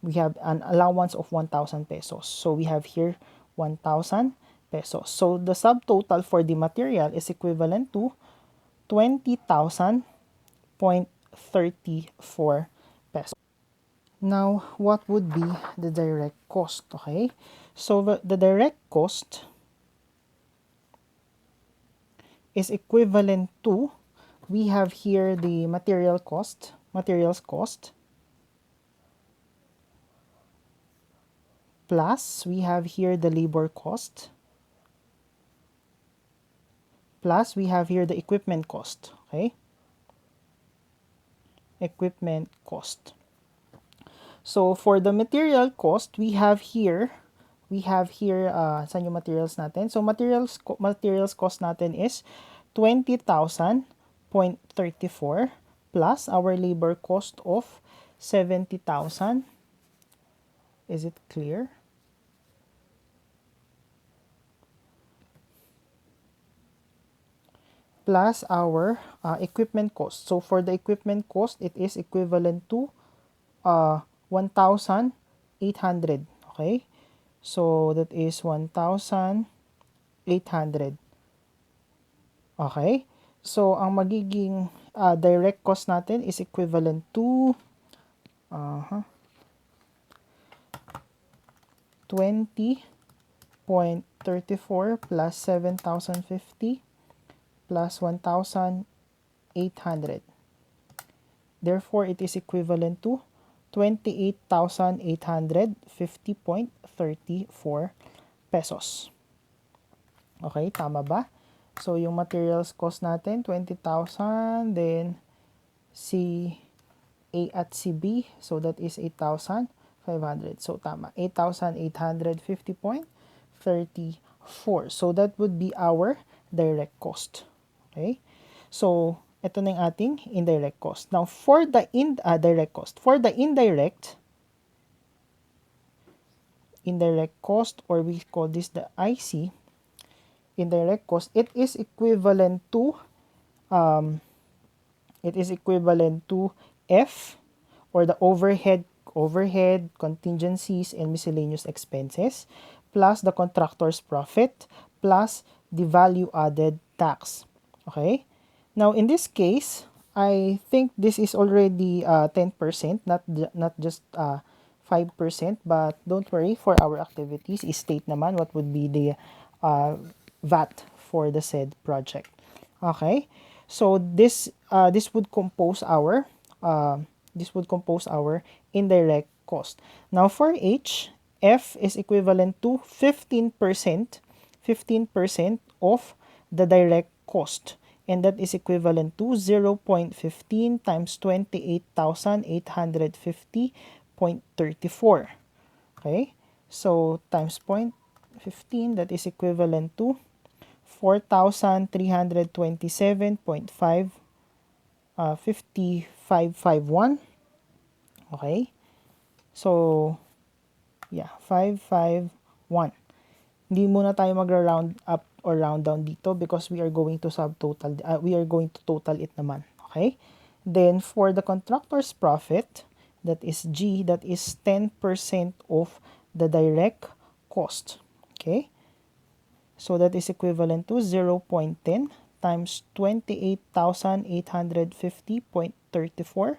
we have an allowance of 1,000 pesos. So, we have here 1,000 pesos. So, the subtotal for the material is equivalent to 20,000.34 pesos. Now, what would be the direct cost? Okay, so the direct cost is equivalent to, we have here the materials cost, plus we have here the labor cost, plus we have here the equipment cost. Okay, equipment cost. So for the material cost, we have here saan yung materials natin? So materials cost natin is 20,000.34 plus our labor cost of 70,000. Is it clear? Plus our equipment cost. So for the equipment cost, it is equivalent to 1,800. Okay? So that is 1,800. Okay? So ang magiging direct cost natin is equivalent to 20.34 plus 7,050 plus 1,800. Therefore, it is equivalent to 28,850.34 pesos. Okay, tama ba? So, yung materials cost natin, 20,000, then si A at si B, so that is 8,500. So, tama, 8,850.34. So, that would be our direct cost. Okay? So, ito na yung ating indirect cost. Now, for the direct cost, for the indirect cost, or we call this the IC, indirect cost, it is equivalent to F, or the overhead, contingencies, and miscellaneous expenses, plus the contractor's profit, plus the value added tax. Okay? Now, in this case, I think this is already 10%, not just 5%, but don't worry, for our activities, state naman what would be the VAT for the said project. Okay? So this would compose our indirect cost. Now for H, F is equivalent to 15% of the direct cost, and that is equivalent to 0.15 times 28,850.34. Okay? So times 0.15, that is equivalent to 4,327.5551. Okay? So, yeah, 551. Hindi muna tayo magra-round up or round down dito because we are going to subtotal, we are going to total it naman. Okay? Then, for the contractor's profit, that is G, that is 10% of the direct cost. Okay? So that is equivalent to 0.10 times 28,850.34,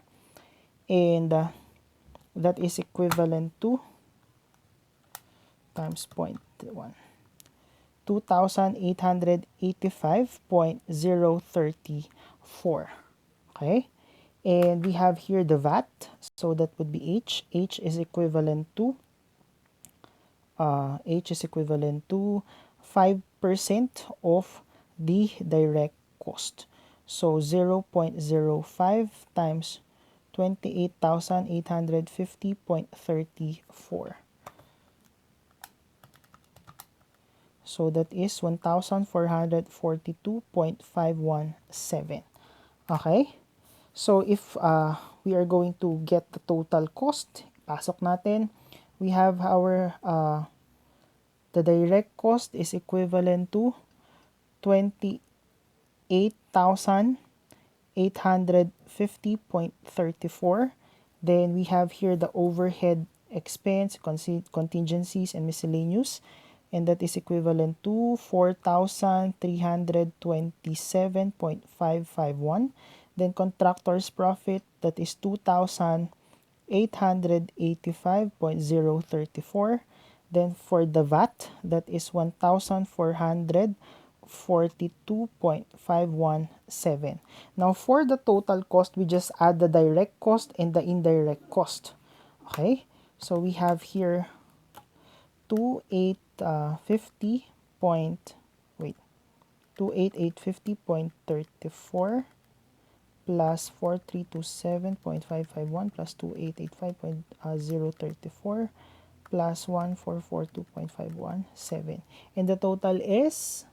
and that is equivalent to times 0.1, 2,885.034. Okay, and we have here the VAT, so that would be H. H is equivalent to 5% of the direct cost. So 0.05 times 28,850.34. So that is 1,442.517. Okay? So if we are going to get the total cost, pasok natin, we have our the direct cost is equivalent to 28,850.34. Then we have here the overhead expense, contingencies, and miscellaneous, and that is equivalent to 4,327.551. Then contractor's profit, that is 2,885.034. Then for the VAT, that is 1,442.517. Now for the total cost, we just add the direct cost and the indirect cost. Okay, so we have here 2850 point, wait, 28850.34 plus 4327.551 plus 2885.034 plus 1442.517, and the total is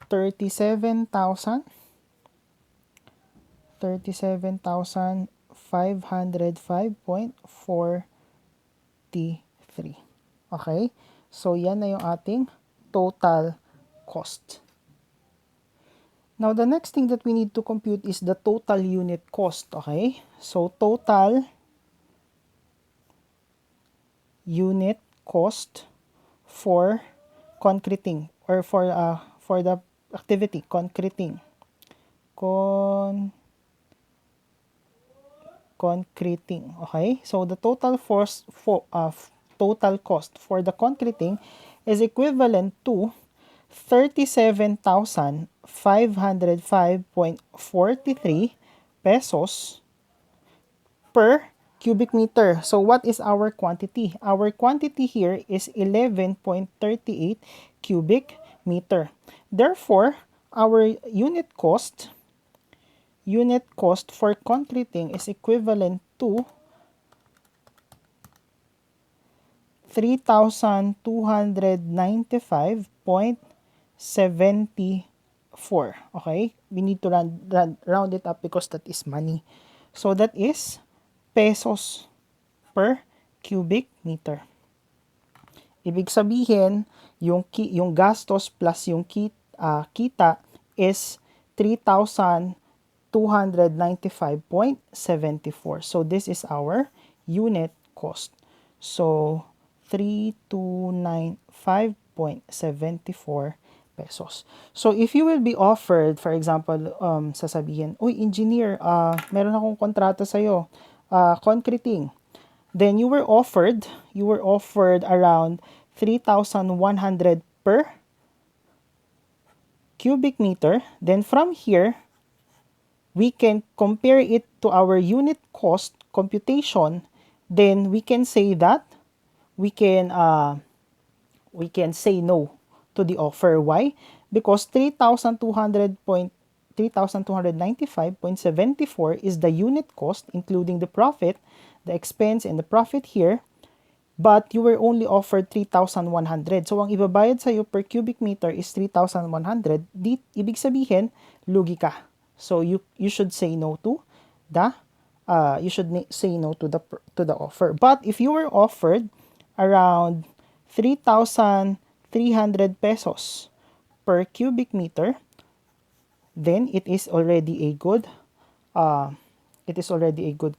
37,505.43. Okay? So, yan na yung ating total cost. Now, the next thing that we need to compute is the total unit cost. Okay? So, total unit cost for concreting, or for the activity concreting. Concreting. Okay? So the total total cost for the concreting is equivalent to 37,505.43 pesos per cubic meter. So what is our quantity? Our quantity here is 11.38 cubic meter. Therefore, our unit cost for concreting is equivalent to 3,295.74. Okay? We need to round it up because that is money. So that is pesos per cubic meter. Ibig sabihin, yung gastos plus yung kita is 3,295.74. So this is our unit cost. So 3,295.74 pesos. So if you will be offered, for example, sasabihin, "Uy, engineer, meron akong kontrata sa'yo, concreting." Then you were offered around 3,100 per cubic meter. Then from here, we can compare it to our unit cost computation. Then we can say that we can say no to the offer. Why? Because 3,295.74 is the unit cost, including the profit, the expense, and the profit here. But you were only offered 3,100. So, ang ibabayad sa'yo per cubic meter is 3,100. Ibig sabihin, lugi ka. So, you should say no to the offer. But if you were offered around 3,300 pesos per cubic meter, then it is already a good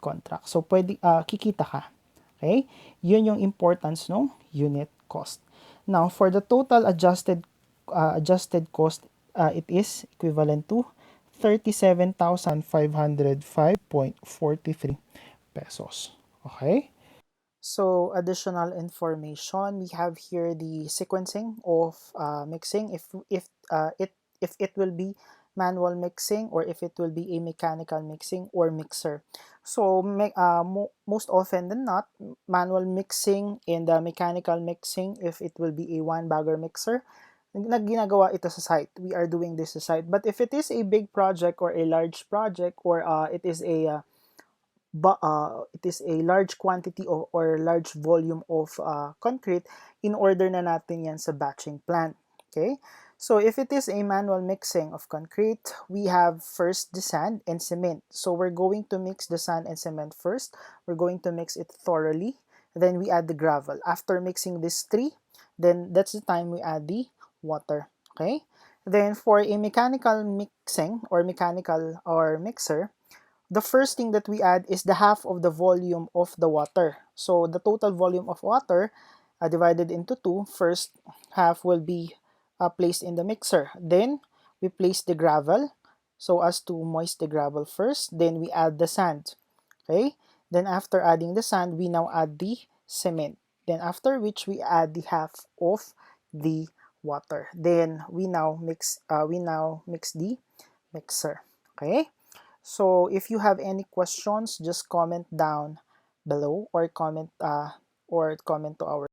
contract. So pwede kikita ka. Okay? Yun yung importance ng unit cost. Now, for the total adjusted cost, it is equivalent to 37,505.43 pesos. Okay? So, additional information, we have here the sequencing of mixing, if it will be manual mixing or if it will be a mechanical mixing or mixer. So, most often than not, manual mixing and mechanical mixing, if it will be a one-bagger mixer, ginagawa ito sa site. We are doing this sa site. But if it is a big project or a large project, or it is a large quantity or large volume of concrete, in order na natin yan sa batching plant. Okay? So if it is a manual mixing of concrete, we have first the sand and cement. So we're going to mix the sand and cement first. We're going to mix it thoroughly. Then we add the gravel. After mixing these three, then that's the time we add the water. Okay? Then for a mechanical mixing or mechanical or mixer, the first thing that we add is the half of the volume of the water. So the total volume of water divided into two, first half will be placed in the mixer. Then we place the gravel so as to moist the gravel first. Then we add the sand. Okay. Then after adding the sand, we now add the cement. Then after which we add the half of the water. Then we now mix the mixer. Okay. So if you have any questions, just comment down below or comment to our